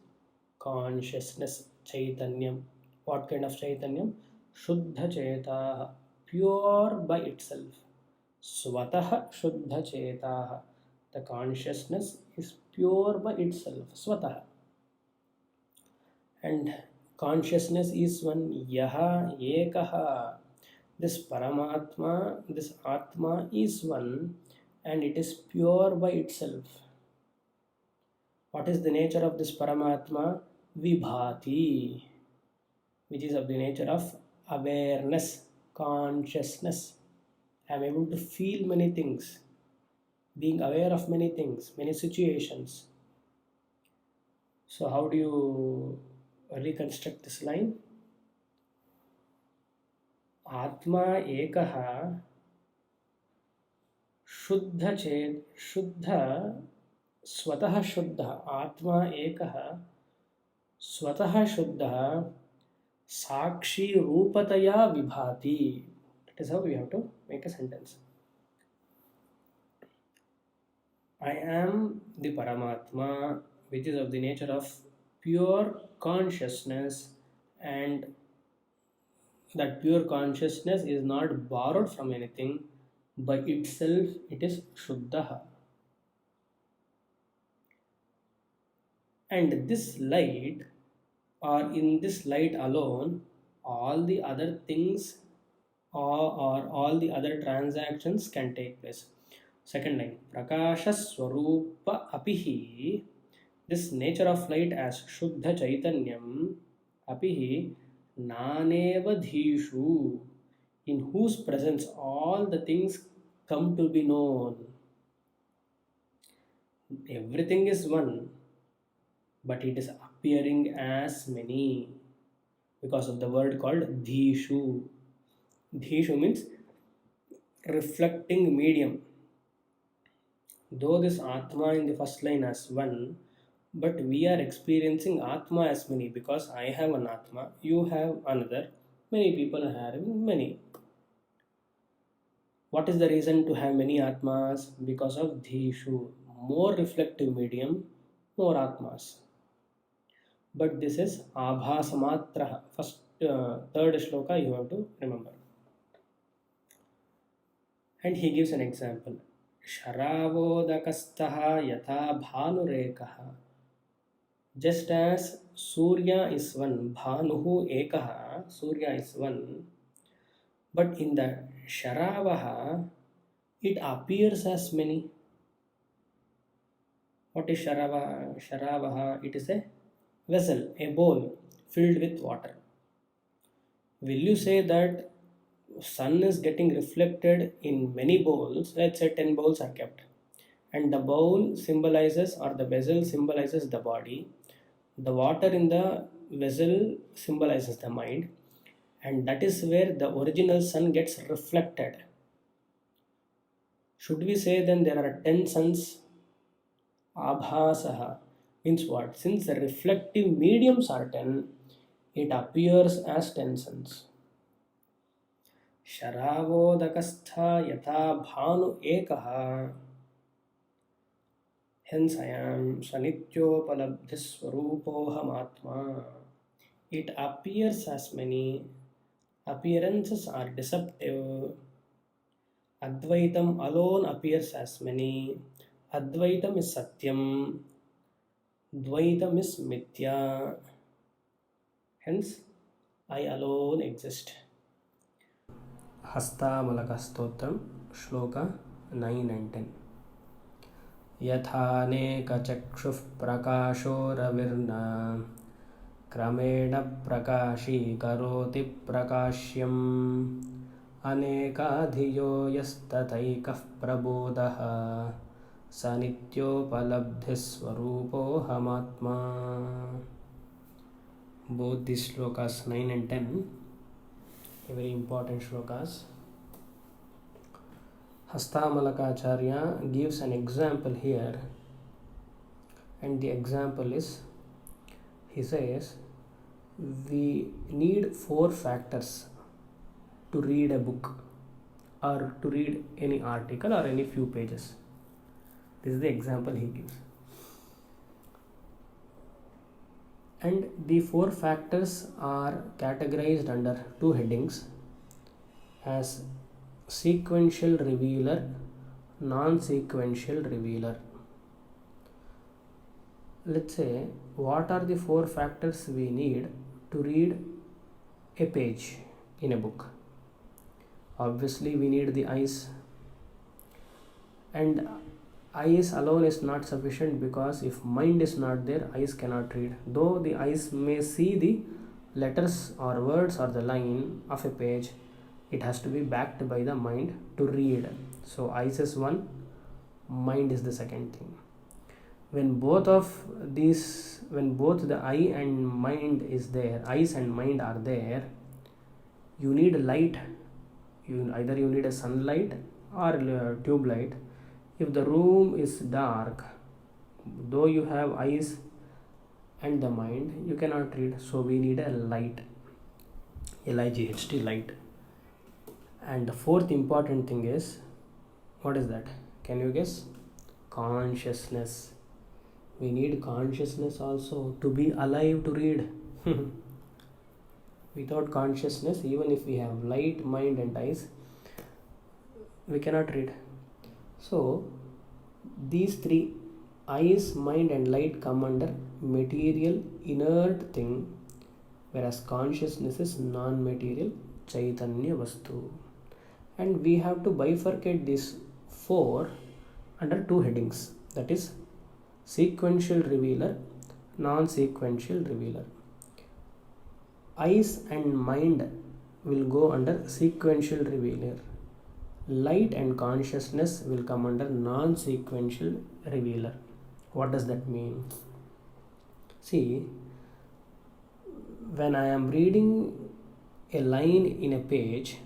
consciousness, chaitanyam. What kind of chaitanyam? Shuddha chetaha, pure by itself. Swataha shuddha chetaha. The consciousness is pure by itself, swataha. And consciousness is one, yaha ekaha. This Paramatma, this Atma is one and it is pure by itself. What is the nature of this Paramatma? Vibhati, which is of the nature of awareness, consciousness. I am able to feel many things, being aware of many things, many situations. So, how do you reconstruct this line? Atma ekaha शुद्ध चेत शुद्ध स्वतः शुद्ध आत्मा एकः स्वतः शुद्धः साक्षी रूपतया विभाति. That is how we have to make a sentence. I am the Paramatma, which is of the nature of pure consciousness, and that pure consciousness is not borrowed from anything. By itself, it is Shuddha. And this light, or in this light alone, all the other things or all the other transactions can take place. Second line, Prakasha Swarupa Apihi, this nature of light as Shuddha Chaitanyam, Apihi Naneva Dhishu, in whose presence all the things come to be known. Everything is one, but it is appearing as many because of the word called Dhishu. Dhishu means reflecting medium. Though this Atma in the first line as one, but we are experiencing Atma as many because I have an Atma, you have another, many people are having many. What is the reason to have many Atmas? Because of Dhishu. More reflective medium, more Atmas. But this is Abhasamatra. First, third shloka you have to remember. And he gives an example. Sharavodakastaha yatha bhanurekaha. Just as Surya is one, Bhanuhu ekaha, Surya is one, but in the Sharavaha, it appears as many. What is Sharavaha? Sharavaha, it is a vessel, a bowl filled with water. Will you say that sun is getting reflected in many bowls? Let's say 10 bowls are kept, and the bowl symbolizes, or the vessel symbolizes the body, the water in the vessel symbolizes the mind, and that is where the original sun gets reflected. Should we say then there are 10 suns? Abhasaha means what? Since the reflective mediums are 10, it appears as 10 suns. Sharavodakastha yatha bhanu ekaha. Hence I am Sanityopalabdhiswarupohamatma. It appears as many. Appearances are deceptive. Advaitam alone appears as many. Advaitam is Satyam. Dvaitam is Mithya. Hence, I alone exist. Hastamalakastotram, Shloka 9 and 10. यथानेकचक्षुः प्रकाशो रविर्न क्रमेण प्रकाशीकरोति प्रकाश्यम् अनेकाधियो यस्तथैकः प्रबोधः स नित्योपलब्धिस्वरूपोऽहमात्मा. Both these shlokas 9 and 10, very important shlokas. Hastamalakacharya gives an example here, and the example is, he says, we need 4 factors to read a book. or to read any article or any few pages. This is the example he gives. And the four factors are categorized under two headings as sequential revealer, non-sequential revealer. Let's say, what are the four factors we need to read a page in a book? Obviously, we need the eyes, and eyes alone is not sufficient, because if mind is not there, eyes cannot read. Though the eyes may see the letters or words or the line of a page, it has to be backed by the mind to read. So eyes is one, mind is the second thing. When both the eye and mind is there, eyes and mind are there, you need light. Either you need a sunlight or a tube light. If the room is dark, though you have eyes and the mind, you cannot read. So we need a light, LIGHT, light. And the fourth important thing is, what is that? Can you guess? Consciousness. We need consciousness also to be alive to read. Without consciousness, even if we have light, mind and eyes, we cannot read. So these three, eyes, mind and light, come under material, inert thing, whereas consciousness is non-material, Chaitanya Vastu. And we have to bifurcate these four under two headings, that is sequential revealer, non-sequential revealer. Eyes and mind will go under sequential revealer. Light and consciousness will come under non-sequential revealer. What does that mean? See, when I am reading a line in a page,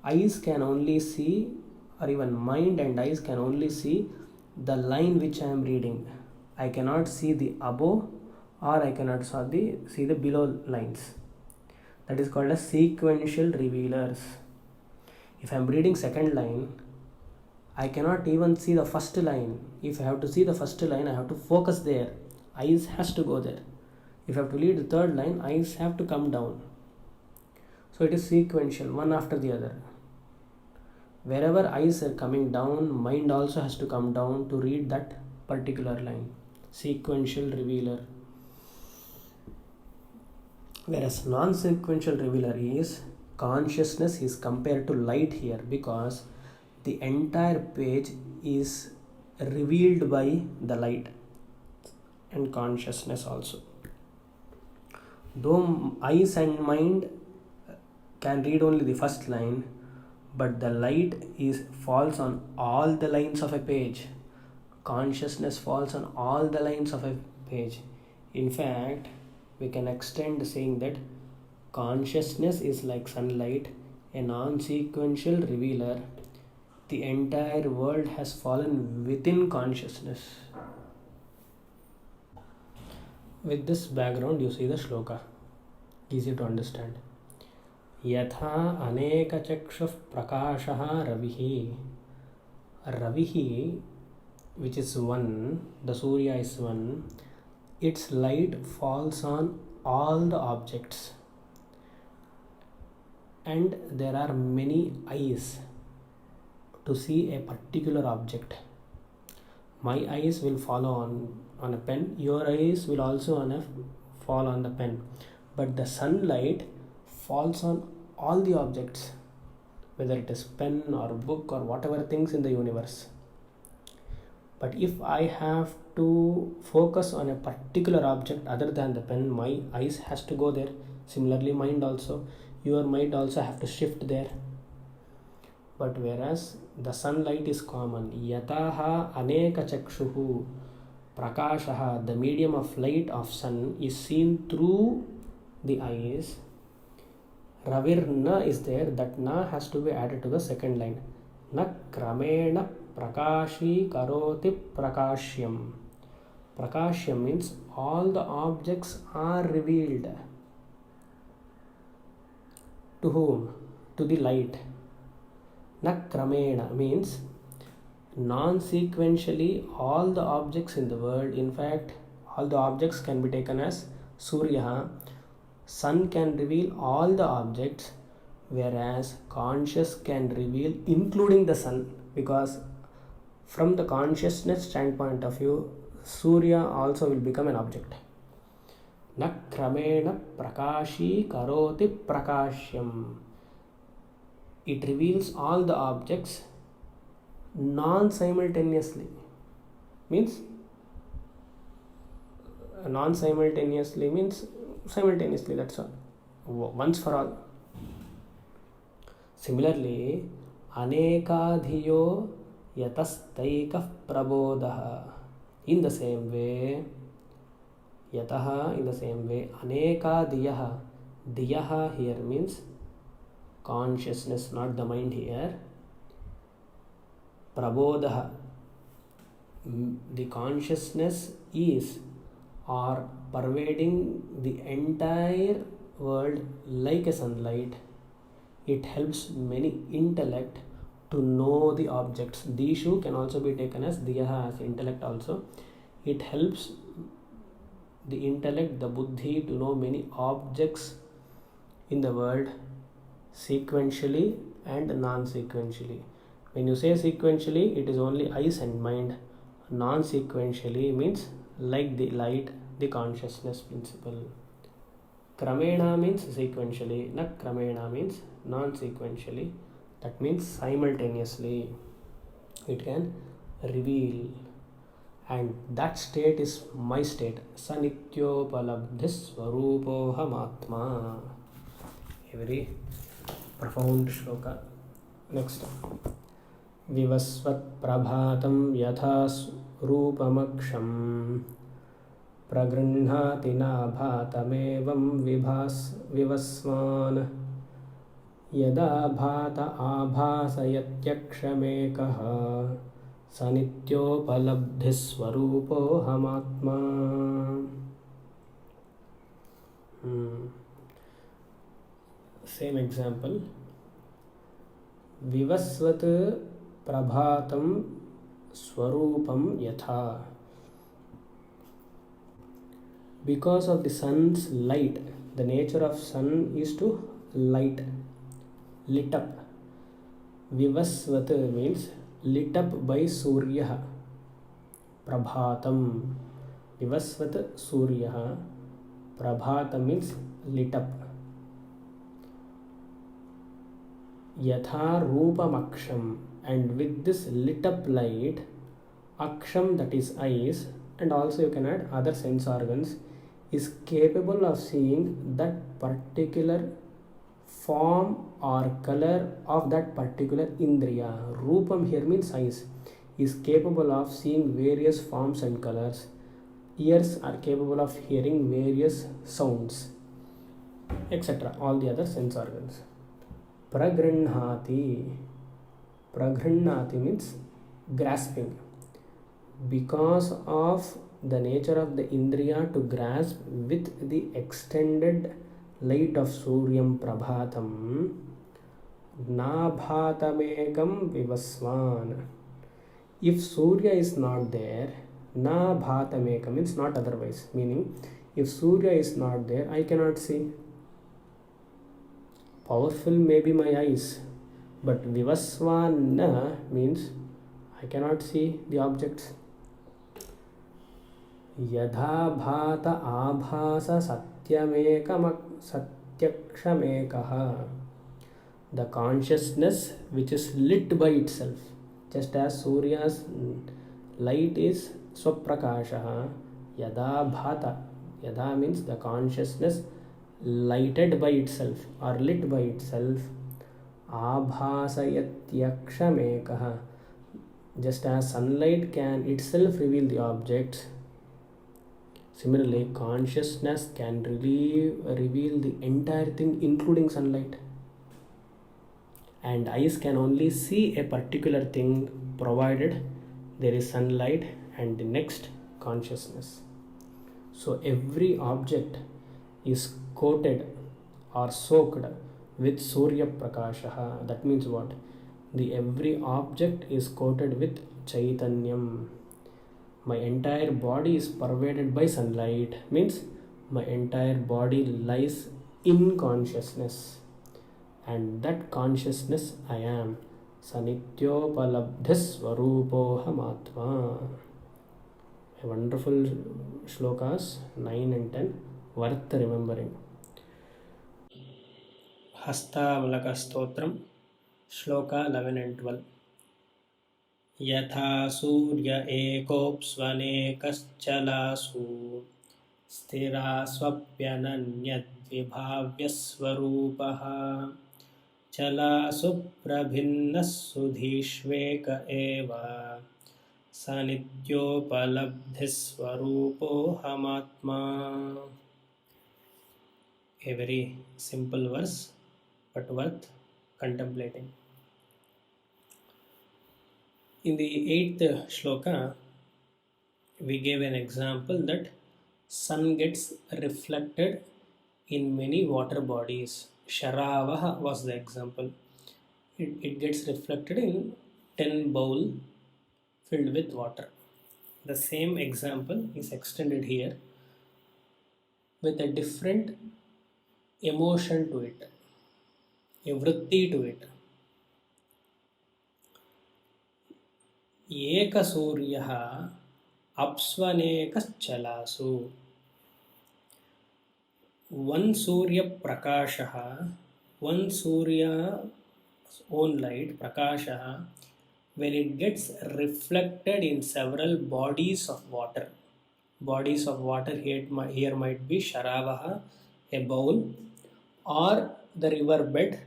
eyes can only see, or even mind and eyes can only see the line which I am reading. I cannot see the above, or I cannot see the below lines. That is called as sequential revealers. If I am reading second line, I cannot even see the first line. If I have to see the first line, I have to focus there. Eyes has to go there. If I have to read the third line, eyes have to come down. So it is sequential, one after the other. Wherever eyes are coming down, mind also has to come down to read that particular line. Sequential revealer. Whereas non-sequential revealer is, consciousness is compared to light here, because the entire page is revealed by the light and consciousness also. Though eyes and mind can read only the first line, but the light falls on all the lines of a page. Consciousness falls on all the lines of a page. In fact, we can extend saying that consciousness is like sunlight, a non-sequential revealer. The entire world has fallen within consciousness. With this background, you see the shloka. Easy to understand. Yatha aneka chakshuh prakashaha ravihi. Ravihi, which is one, the Surya is one, its light falls on all the objects. And there are many eyes to see a particular object. My eyes will follow on a pen, your eyes will also fall on the pen. But the sunlight falls on all the objects, whether it is pen or book or whatever things in the universe. But if I have to focus on a particular object other than the pen, my eyes has to go there. Similarly, mind also. Your mind also have to shift there. But whereas the sunlight is common, yataha aneka chakshuhu prakashaha, the medium of light of sun is seen through the eyes. Ravir na is there, that na has to be added to the second line. Na kramena prakashi karoti prakashyam. Prakashyam means all the objects are revealed. To whom? To the light. Na kramena means non-sequentially all the objects in the world. In fact, all the objects can be taken as Surya. Sun can reveal all the objects, whereas conscious can reveal including the sun, because from the consciousness standpoint of view, Surya also will become an object. Na kramena prakashi karoti prakashyam. It reveals all the objects non-simultaneously. Means non-simultaneously means simultaneously, that's all, once for all. Similarly, anekadhiyo yatastaikah prabodah. In the same way, yataha, in the same way, anekadiyah. Diyaha here means consciousness, not the mind here. Prabodah, the consciousness is or pervading the entire world like a sunlight. It helps many intellect to know the objects. Dishu can also be taken as diyaha, as intellect also. It helps the intellect, the buddhi, to know many objects in the world sequentially and non-sequentially. When you say sequentially, it is only eyes and mind. Non-sequentially means like the light, the consciousness principle. Kramena means sequentially, na kramena means non-sequentially. That means simultaneously it can reveal, and that state is my state. Sanityopalabdhis swarupohamatma. A very profound shloka. Next. Vivasvat prabhatam yatha रूपमक्षं प्रगृह्णाति नाभातमेवं विवस्वान् यदा भात आभासयत्यक्षमेकः स नित्योपलब्धिस्वरूपोऽहमात्मा. Same example. Vivasvat prabhatam swarupam yatha. Because of the sun's light, the nature of sun is to light, lit up. Vivasvat means lit up by Surya. Prabhatam. Vivasvat Surya. Prabhatam means lit up. Yatha rupam aksham. And with this lit up light, aksham, that is eyes, and also you can add other sense organs, is capable of seeing that particular form or color of that particular indriya. Rupam here means eyes, is capable of seeing various forms and colors. Ears are capable of hearing various sounds, etc. All the other sense organs. Pragrinhati. Pragrinhati means grasping. Because of the nature of the indriya to grasp with the extended light of Suryam Prabhatam, Nabhatamekam Vivaswan. If Surya is not there, Nabhatamekam means not otherwise, meaning if Surya is not there, I cannot see. Powerful may be my eyes, but Vivaswana means I cannot see the objects. Yadha bhata abhasa satyakshamekaha. The consciousness which is lit by itself, just as Surya's light is swaprakasha. Yada bhata. Yada means the consciousness lighted by itself or lit by itself. Abhasayatyakshamekaha. Just as sunlight can itself reveal the objects, similarly consciousness can reveal the entire thing including sunlight. And eyes can only see a particular thing provided there is sunlight and the next consciousness. So every object is coated or soaked with Surya Prakasha. That means what? The every object is coated with Chaitanyam. My entire body is pervaded by sunlight. Means my entire body lies in consciousness. And that consciousness I am. Sanityopalabdhis swarupohamatma. A wonderful shlokas 9 and 10 worth remembering. Hastamalaka Stotram Shloka 11 and 12. यथा सूर्य एकोऽप्स्वनेकश्चलासु स्थिरा स्वप्यनन्यद्विभाव्यस्वरूपः चलासु प्रभिन्नः सुधीष्वेक एव स नित्योपलब्धिस्वरूपोऽहमात्मा. A very simple verse but worth contemplating. In the 8th shloka, we gave an example that sun gets reflected in many water bodies. Sharavaha was the example. It gets reflected in 10 bowl filled with water. The same example is extended here with a different emotion to it, a vritti to it. एकसूर्यः अप्स्वनेकश्चलासु. One Surya Prakashaha, one Surya's own light, Prakashaha, when it gets reflected in several bodies of water. Bodies of water here might be Sharavaha, a bowl, or the river bed,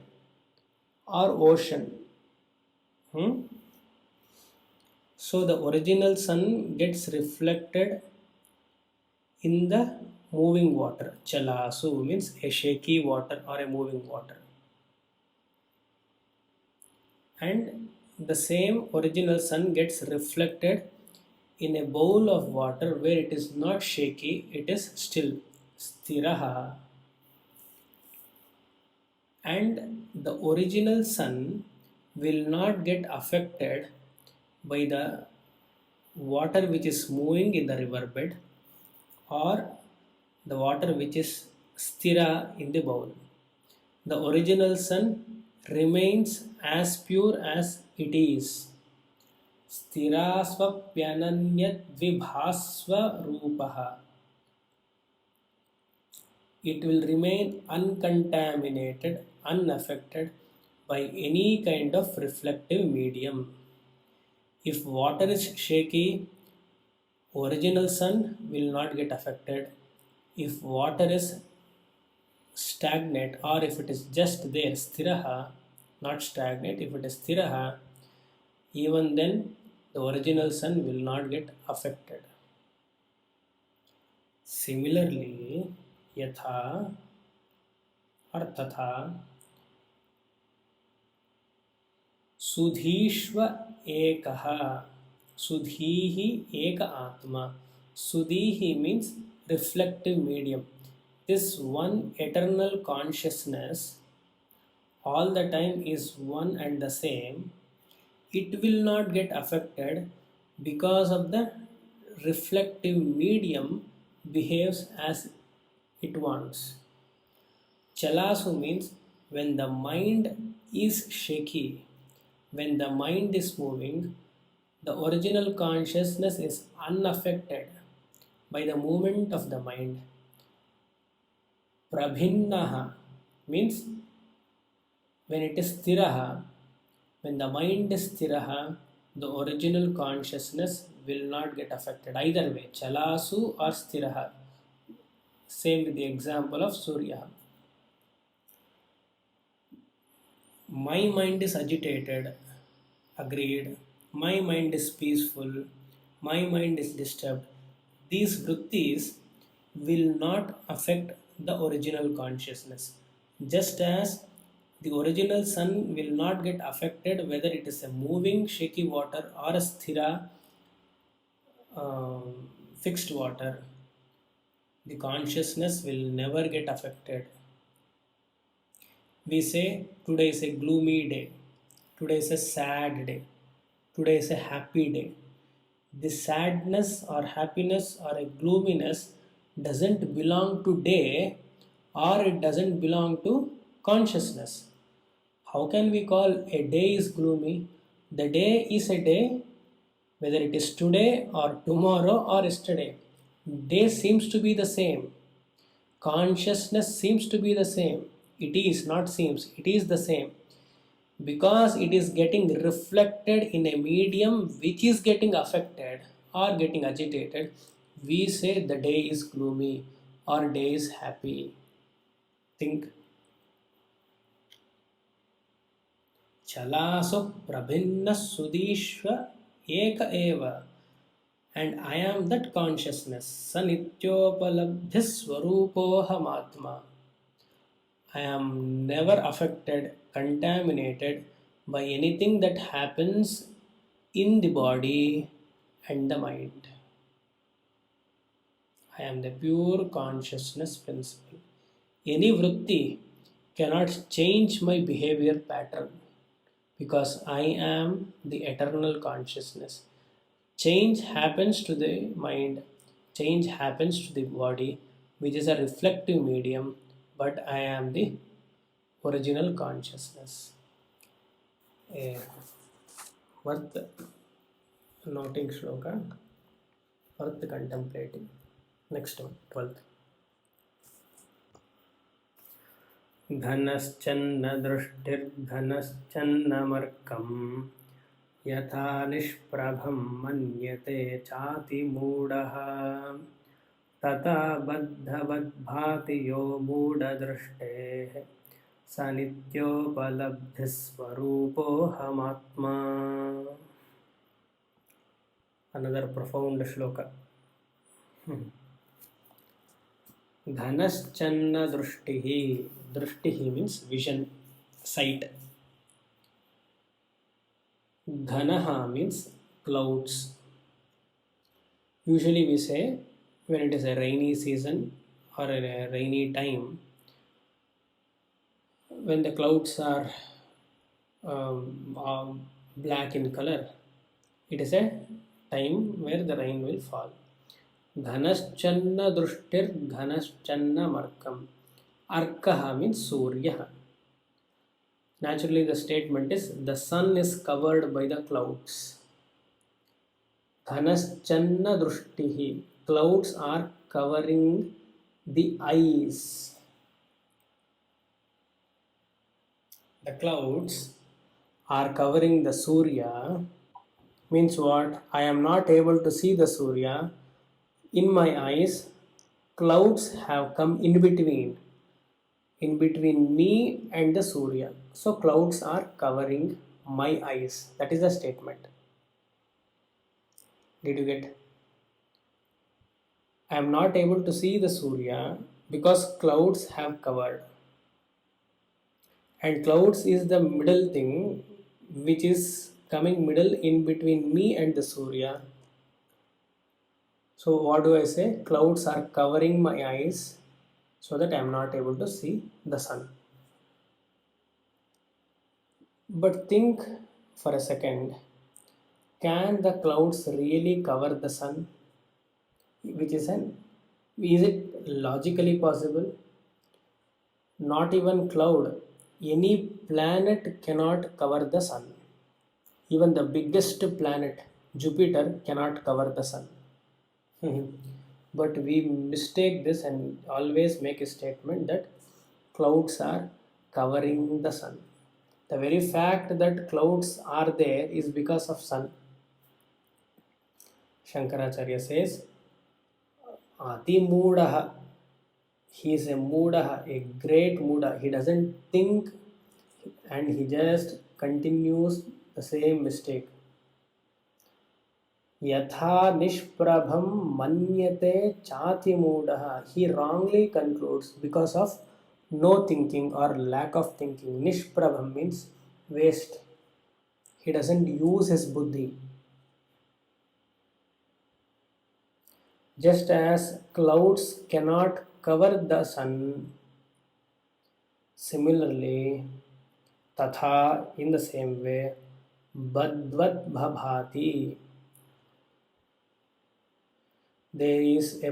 or ocean. So the original sun gets reflected in the moving water. Chalasu means a shaky water or a moving water. And the same original sun gets reflected in a bowl of water where it is not shaky, it is still. Sthiraha. And the original sun will not get affected by the water which is moving in the riverbed or the water which is sthira in the bowl. The original sun remains as pure as it is. Sthira swapyananyat vibhasva rupaha. It will remain uncontaminated, unaffected by any kind of reflective medium. If water is shaky, original sun will not get affected. If water is stagnant or if it is just there, sthiraha, not stagnant, if it is sthiraha, even then the original sun will not get affected. Similarly, yatha or tatha, sudhishva ekaha. Sudhihi eka atma. Sudhihi means reflective medium. This one eternal consciousness all the time is one and the same. It will not get affected because of the reflective medium behaves as it wants. Chalasu means when the mind is shaky, when the mind is moving, the original consciousness is unaffected by the movement of the mind. Prabhinnaha means when it is sthiraha, when the mind is sthiraha, the original consciousness will not get affected. Either way, chalasu or sthiraha. Same with the example of Surya. My mind is agitated, agreed. My mind is peaceful, my mind is disturbed. These vrittis will not affect the original consciousness. Just as the original sun will not get affected whether it is a moving shaky water or a sthira fixed water, the consciousness will never get affected. We say today is a gloomy day. Today is a sad day. Today is a happy day. This sadness or happiness or a gloominess doesn't belong to day, or it doesn't belong to consciousness. How can we call a day is gloomy? The day is a day, whether it is today or tomorrow or yesterday. Day seems to be the same. Consciousness seems to be the same. It is, not seems, it is the same. Because it is getting reflected in a medium which is getting affected or getting agitated, we say the day is gloomy or day is happy. Think. Chalasu prabhinna sudishva eka eva. And I am that consciousness. Sanityopalabdhis swarupoham atma. I am never affected, contaminated by anything that happens in the body and the mind. I am the pure consciousness principle. Any vritti cannot change my behavior pattern because I am the eternal consciousness. Change happens to the mind, change happens to the body, which is a reflective medium, but I am the original consciousness. Worth noting shloka, worth contemplating. Next one, 12th. घनश्चन्न दृष्टिर्घनश्चन्नमर्कं यथा निष्प्रभं मन्यते चातिमूढः तथा बद्धवद्भाति यो मूढदृष्टेः स नित्योपलब्धिस्वरूपोऽहमात्मा. Another profound shloka. Dhanaschanna drishtihi. Drishtihi means vision, sight. Ghanaha means clouds. Usually we say when it is a rainy season or a rainy time, when the clouds are black in color, it is a time where the rain will fall. Dhanaschanna drushtir dhanaschanna markam. Arkaha means Surya. Naturally, the statement is the sun is covered by the clouds. Dhanaschanna drushtihi. Clouds are covering the eyes. The clouds are covering the Surya. Means what? I am not able to see the Surya. In my eyes, clouds have come in between me and the Surya. So clouds are covering my eyes. That is the statement. Did you get? I am not able to see the Surya because clouds have covered. And clouds is the middle thing which is coming middle in between me and the Surya. So what do I say? Clouds are covering my eyes so that I am not able to see the sun. But think for a second, can the clouds really cover the sun? Is it logically possible? Not even cloud, any planet cannot cover the sun. Even the biggest planet, Jupiter, cannot cover the sun. But we mistake this and always make a statement that clouds are covering the sun. The very fact that clouds are there is because of sun. Shankaracharya says, Ati Moodaha. He is a Moodaha, a great Mooda. He doesn't think and he just continues the same mistake. Yatha nishprabham manyate chati moodaha. He wrongly concludes because of no thinking or lack of thinking. Nishprabham means waste. He doesn't use his buddhi. Just as clouds cannot cover the sun, similarly, Tatha, in the same way, Badvat Bhabhati. There is a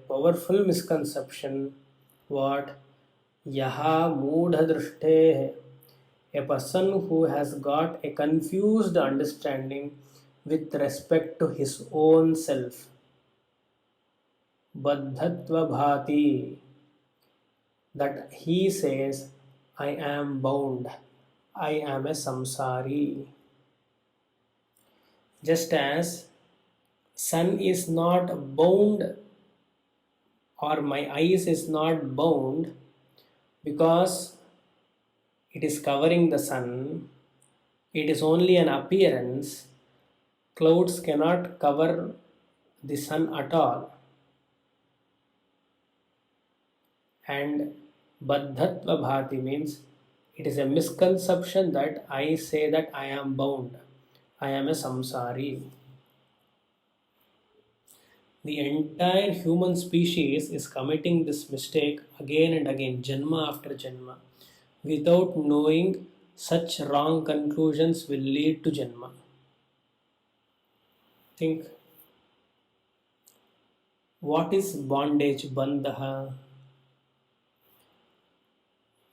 powerful misconception. What? Yaha Moodha Drishte. A person who has got a confused understanding with respect to his own self. Baddhatva bhati, that he says, I am bound, I am a samsari. Just as sun is not bound or my eyes is not bound because it is covering the sun, it is only an appearance. Clouds cannot cover the sun at all. And Baddhatva Bhati means it is a misconception that I say that I am bound, I am a samsari. The entire human species is committing this mistake again and again, Janma after Janma. Without knowing, such wrong conclusions will lead to Janma. Think, what is bondage, bandha?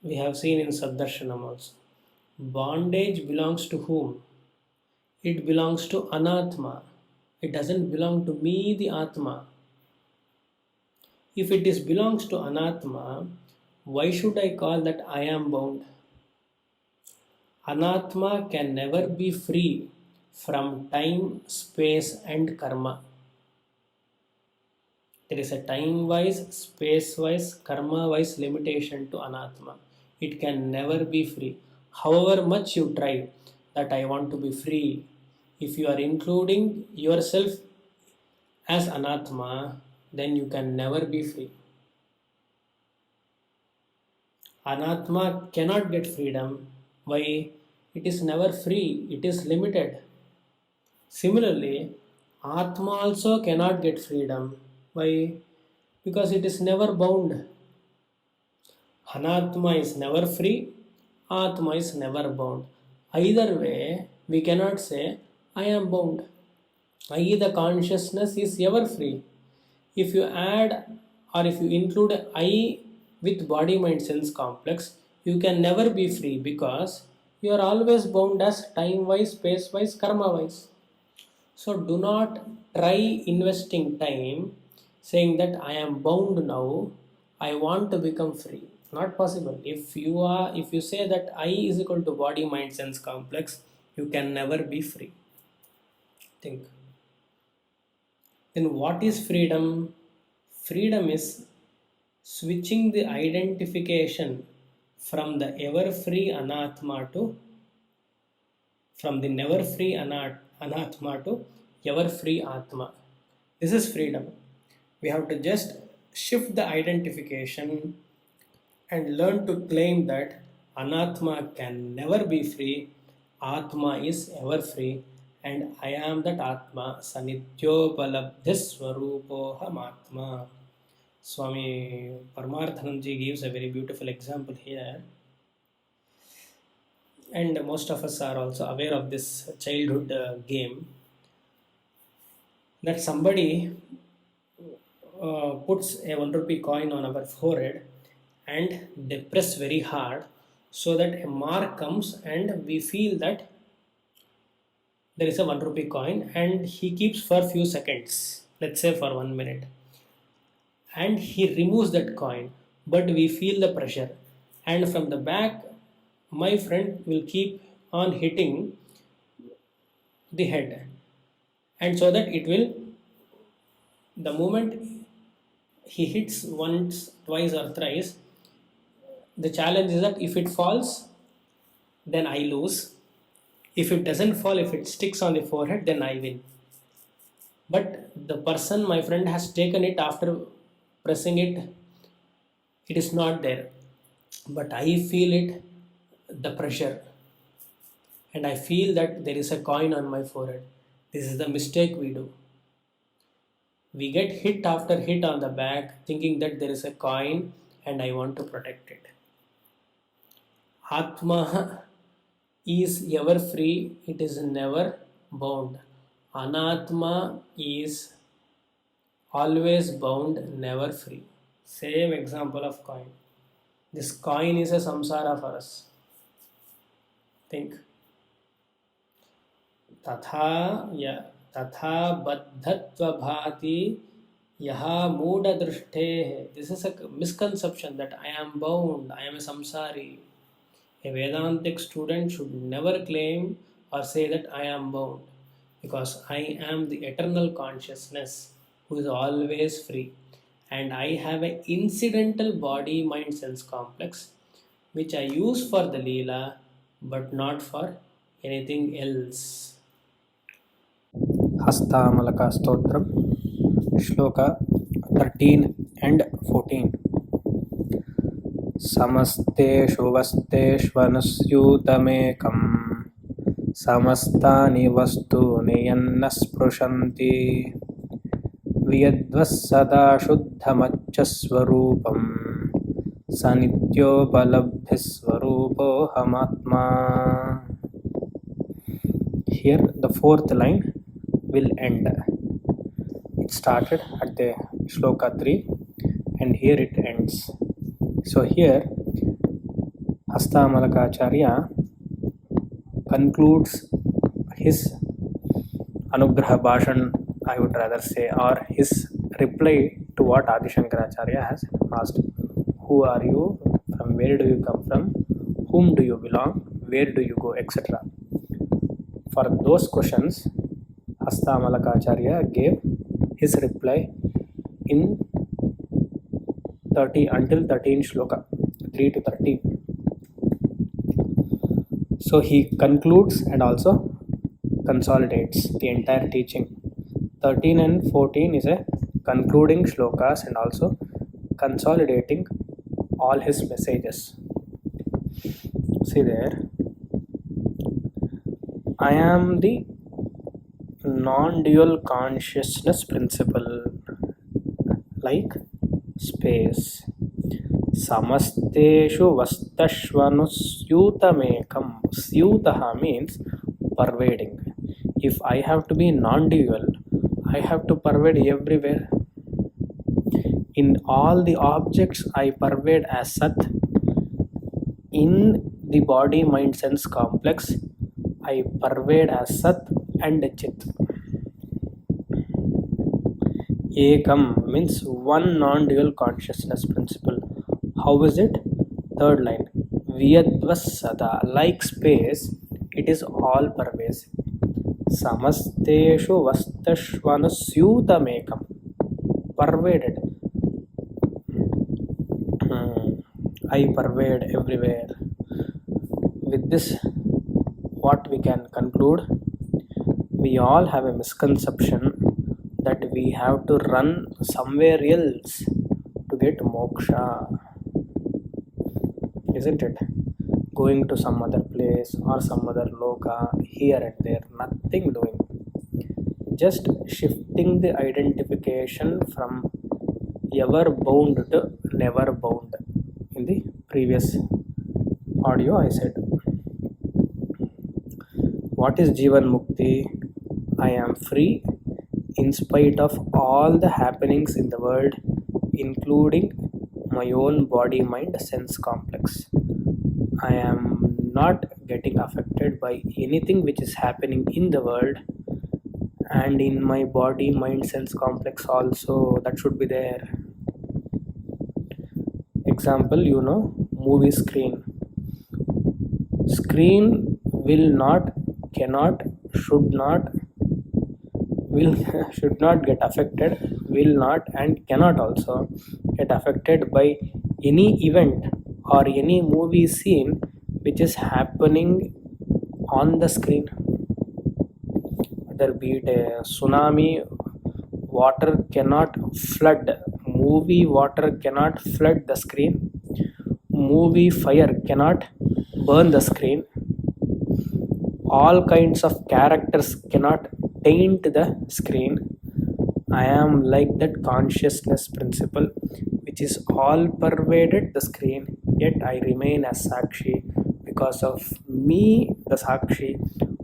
We have seen in Saddarshanam also. Bondage belongs to whom? It belongs to Anatma. It doesn't belong to me, the Atma. If it is belongs to Anatma, why should I call that I am bound? Anatma can never be free from time, space and karma. There is a time-wise, space-wise, karma-wise limitation to Anatma. It can never be free. However much you try that I want to be free, if you are including yourself as Anatma, then you can never be free. Anatma cannot get freedom. Why? It is never free. It is limited. Similarly, Atma also cannot get freedom. Why? Because it is never bound. Anatma is never free. Atma is never bound. Either way, we cannot say, I am bound. I, the consciousness, is ever free. If you add or if you include I with body mind sense complex, you can never be free because you are always bound as time wise, space wise, karma wise. So do not try investing time saying that I am bound now, I want to become free. Not possible. If you say that I is equal to body mind sense complex, you can never be free. Think. Then what is freedom? Freedom is switching the identification from the ever free anatma to from the never free anatma to ever free atma. This is freedom. We have to just shift the identification and learn to claim that anatma can never be free, atma is ever free, and I am that atma, sanityobalabdhiswarupoham atma. Swami Paramarthananji gives a very beautiful example here. And most of us are also aware of this childhood game, that somebody puts a 1 rupee coin on our forehead and they press very hard so that a mark comes and we feel that there is a 1 rupee coin, and he keeps for few seconds, let's say for 1 minute, and he removes that coin, but we feel the pressure, and from the back my friend will keep on hitting the head, and so that it will, the moment he hits once, twice or thrice, the challenge is that if it falls, then I lose. If it doesn't fall, if it sticks on the forehead, then I win. But the person, my friend, has taken it after pressing it, it is not there. But I feel it, the pressure. And I feel that there is a coin on my forehead. This is the mistake we do. We get hit after hit on the back thinking that there is a coin and I want to protect it. Atma is ever free, it is never bound. Anatma is always bound, never free. Same example of coin. This coin is a samsara for us. Think. तथा बद्धत्वभाति yaha mooda drishte. This is a misconception that I am bound, I am a samsari. A Vedantic student should never claim or say that I am bound, because I am the eternal consciousness who is always free, and I have an incidental body mind sense complex which I use for the Leela but not for anything else. Hastamalaka Stotram, Shloka 13 and 14. समस्तेषु वस्तेष्वनुस्यूतमेकं समस्तानि वस्तूनि यन्न स्पृशन्ति वियद्वः सदा शुद्धमच्चस्वरूपं स नित्योपलब्धिस्वरूपोऽहमात्मा. Here the fourth line will end. It started at the Shloka 3 and here it ends. So here Hastamalakacharya concludes his Anugraha Bhashan, I would rather say, or his reply to what Adi Shankaracharya has asked. Who are you? From where do you come from? Whom do you belong? Where do you go? Etc. For those questions, Hastamalakacharya gave his reply in 30 until 13 shloka, 3 to 13. So he concludes and also consolidates the entire teaching. 13 and 14 is a concluding shlokas and also consolidating all his messages. See there, I am the non-dual consciousness principle, like space. Samasteshu vastashvanusyutamekam. Syutaha means pervading. If I have to be non-dual, I have to pervade everywhere. In all the objects I pervade as Sat. In the body mind sense complex I pervade as Sat and Chit. Ekam means one non-dual consciousness principle. How is it? Third line. Vyadvas sada, like space, it is all pervasive. Samasteshu vastashvanusyutamekam, pervaded. I pervade everywhere. With this, what we can conclude? We all have a misconception that we have to run somewhere else to get moksha, isn't it? Going to some other place or some other loka, here and there, nothing doing. Just shifting the identification from ever bound to never bound. In the previous audio I said, what is Jivan Mukti? I am free in spite of all the happenings in the world, including my own body mind sense complex. I am not getting affected by anything which is happening in the world, and in my body mind sense complex also, that should be there. Example, movie screen. Screen will not, cannot, should not, will should not get affected, will not and cannot also get affected by any event or any movie scene which is happening on the screen. Whether be it a tsunami, water cannot flood. Movie water cannot flood the screen. Movie fire cannot burn the screen. All kinds of characters cannot taint the screen. I am like that consciousness principle which is all pervaded the screen, yet I remain as Sakshi because of me, the Sakshi,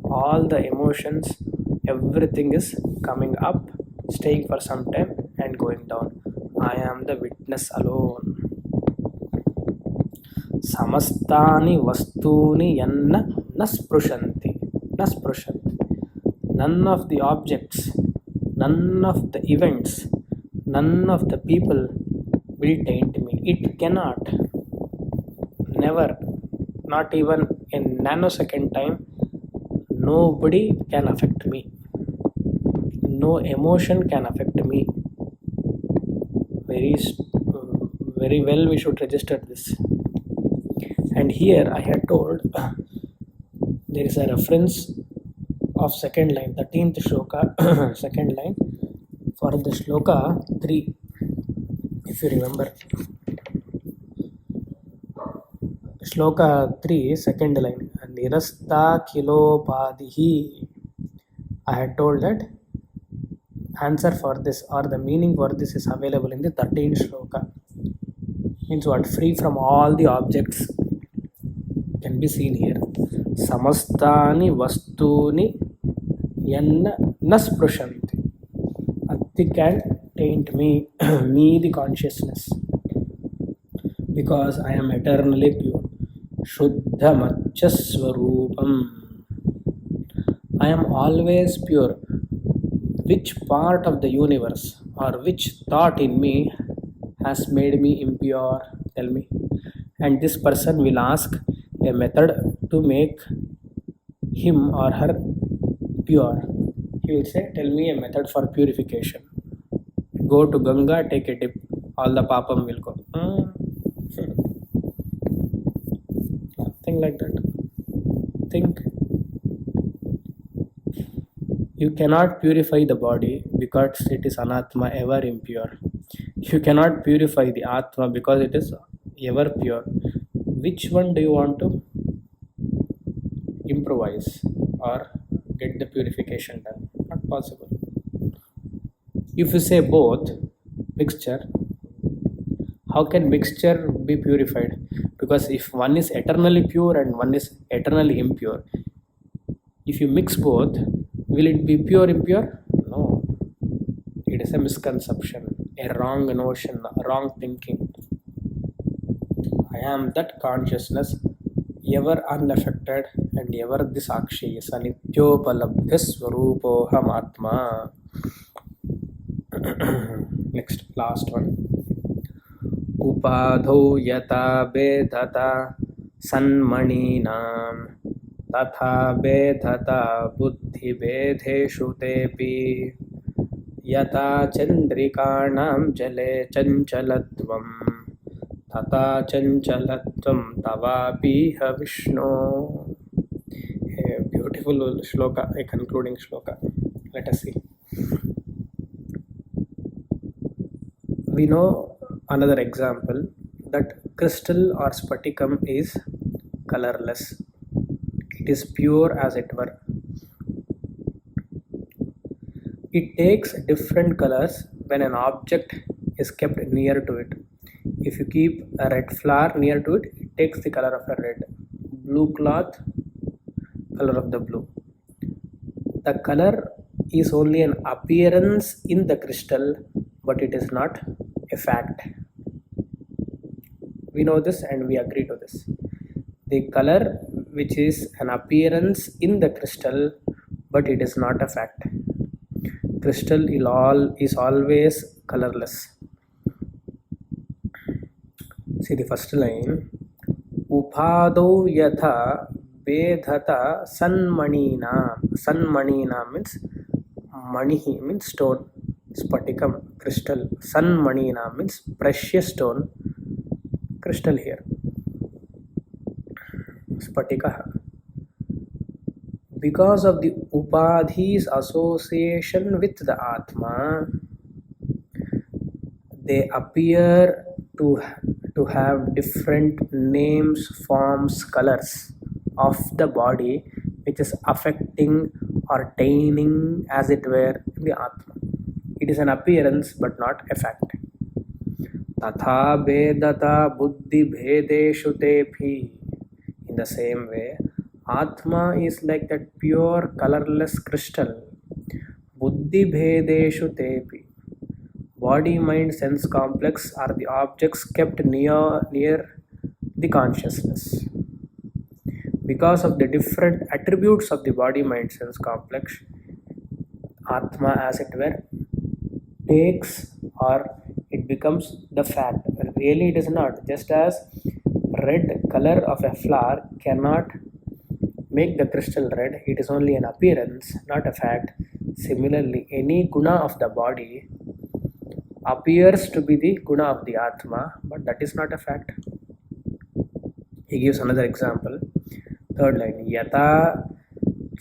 all the emotions, everything is coming up, staying for some time and going down. I am the witness alone. Samastani vastuni yanna nasprishanti. None of the objects, none of the events, none of the people will taint me. It cannot. Never. Not even a nanosecond time. Nobody can affect me. No emotion can affect me. Very well we should register this. And here I had told there is a reference of second line, 13th shloka, second line for the shloka 3, if you remember. Shloka 3, second line, Nirasta kilopadihi. I had told that answer for this or the meaning for this is available in the 13th shloka. Means what? Free from all the objects can be seen here. Samastani vastuni yanna nasprishanti. Atti can taint me, me the consciousness, because I am eternally pure. Shuddha Machaswarupam. I am always pure. Which part of the universe or which thought in me has made me impure? Tell me. And this person will ask a method to make him or her pure. He will say, tell me a method for purification. Go to Ganga, take a dip, all the papam will go. Nothing like that. Think. You cannot purify the body because it is anatma, ever impure. You cannot purify the atma because it is ever pure. Which one do you want to improvise or get the purification done? Not possible. If you say both, mixture, how can mixture be purified? Because if one is eternally pure and one is eternally impure, if you mix both, will it be pure impure? No. It is a misconception, a wrong notion, a wrong thinking. I am that consciousness, ever unaffected and ever the Sakshi, Sanityopalabdha Swarupoham Atma. Next, last one. Upadho yata bedhata sanmaninam tatha bedhata buddhi bedheshu tepi yata chandrikanam jale chanchalatvam tata chanchalatvam tavapiha Vishnu. A beautiful shloka, a concluding shloka. Let us see. We know another example that crystal or spatikam is colorless. It is pure as it were. It takes different colors when an object is kept near to it. If you keep a red flower near to it, it takes the color of a red. Blue cloth, color of the blue. The color is only an appearance in the crystal, but it is not a fact. We know this and we agree to this. The color which is an appearance in the crystal, but it is not a fact. Crystal is always colorless. See the first line. Upadau yatha bedhata sanmanina. Sanmanina means manihi, means stone. Spatikam, crystal. Sanmanina means precious stone. Crystal here. Spatika. Because of the upadhi's association with the Atma, they appear to have different names, forms, colors of the body, which is affecting or taining, as it were, the Atma. It is an appearance but not a fact. Tatha bedata buddhi bhedeshu tephi. In the same way, Atma is like that pure colorless crystal. Buddhi bhedeshu tepi. Body, mind, sense complex are the objects kept near the consciousness. Because of the different attributes of the body, mind, sense complex, Atma, as it were, takes or it becomes the fact. Really, it is not. Just as red color of a flower cannot make the crystal red, it is only an appearance, not a fact. Similarly, any guna of the body appears to be the guna of the Atma, but that is not a fact. He gives another example. Third line, Yata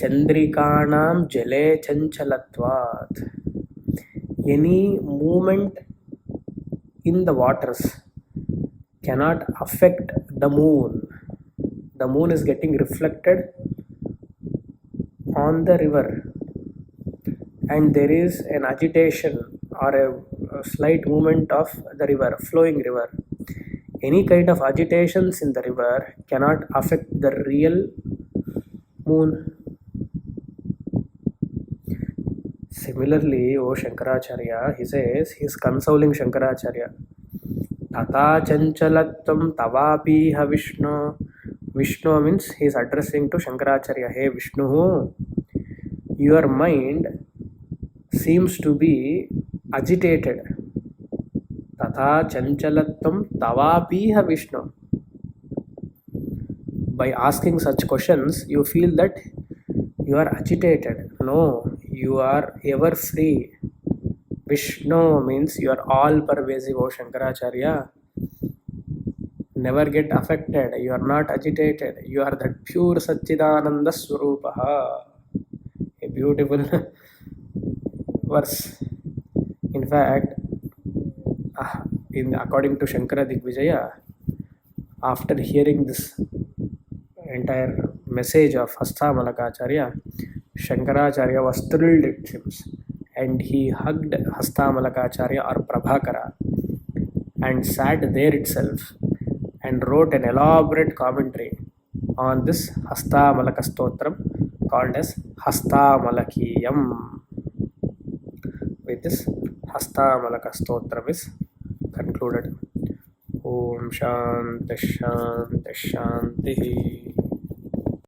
Chandrikanam Jale Chanchalatvat. Any movement in the waters cannot affect the moon. The moon is getting reflected on the river, and there is an agitation or a slight movement of the river, flowing river. Any kind of agitations in the river cannot affect the real moon. Similarly, O Shankaracharya, he says, he is consoling Shankaracharya. Tata chanchalatvam tavapiha Vishnu. Vishnu means he is addressing to Shankaracharya. Hey Vishnu, your mind seems to be agitated. Tata chanchalatvam tavapiha Vishnu. By asking such questions, you feel that you are agitated. No, you are ever free. Vishnu means you are all pervasive, O Shankaracharya. Never get affected. You are not agitated. You are that pure Satchidananda Swarupaha. A beautiful verse. In fact, according to Shankara Digvijaya, after hearing this entire message of Hastamalakacharya, Shankaracharya was thrilled, it seems, and he hugged Hastamalakacharya or Prabhakara and sat there itself and wrote an elaborate commentary on this Hastamalaka Stotram called as Hastamalakiyam. With this, Hastamalaka Stotram is concluded. Om Shanti Shanti Shanti.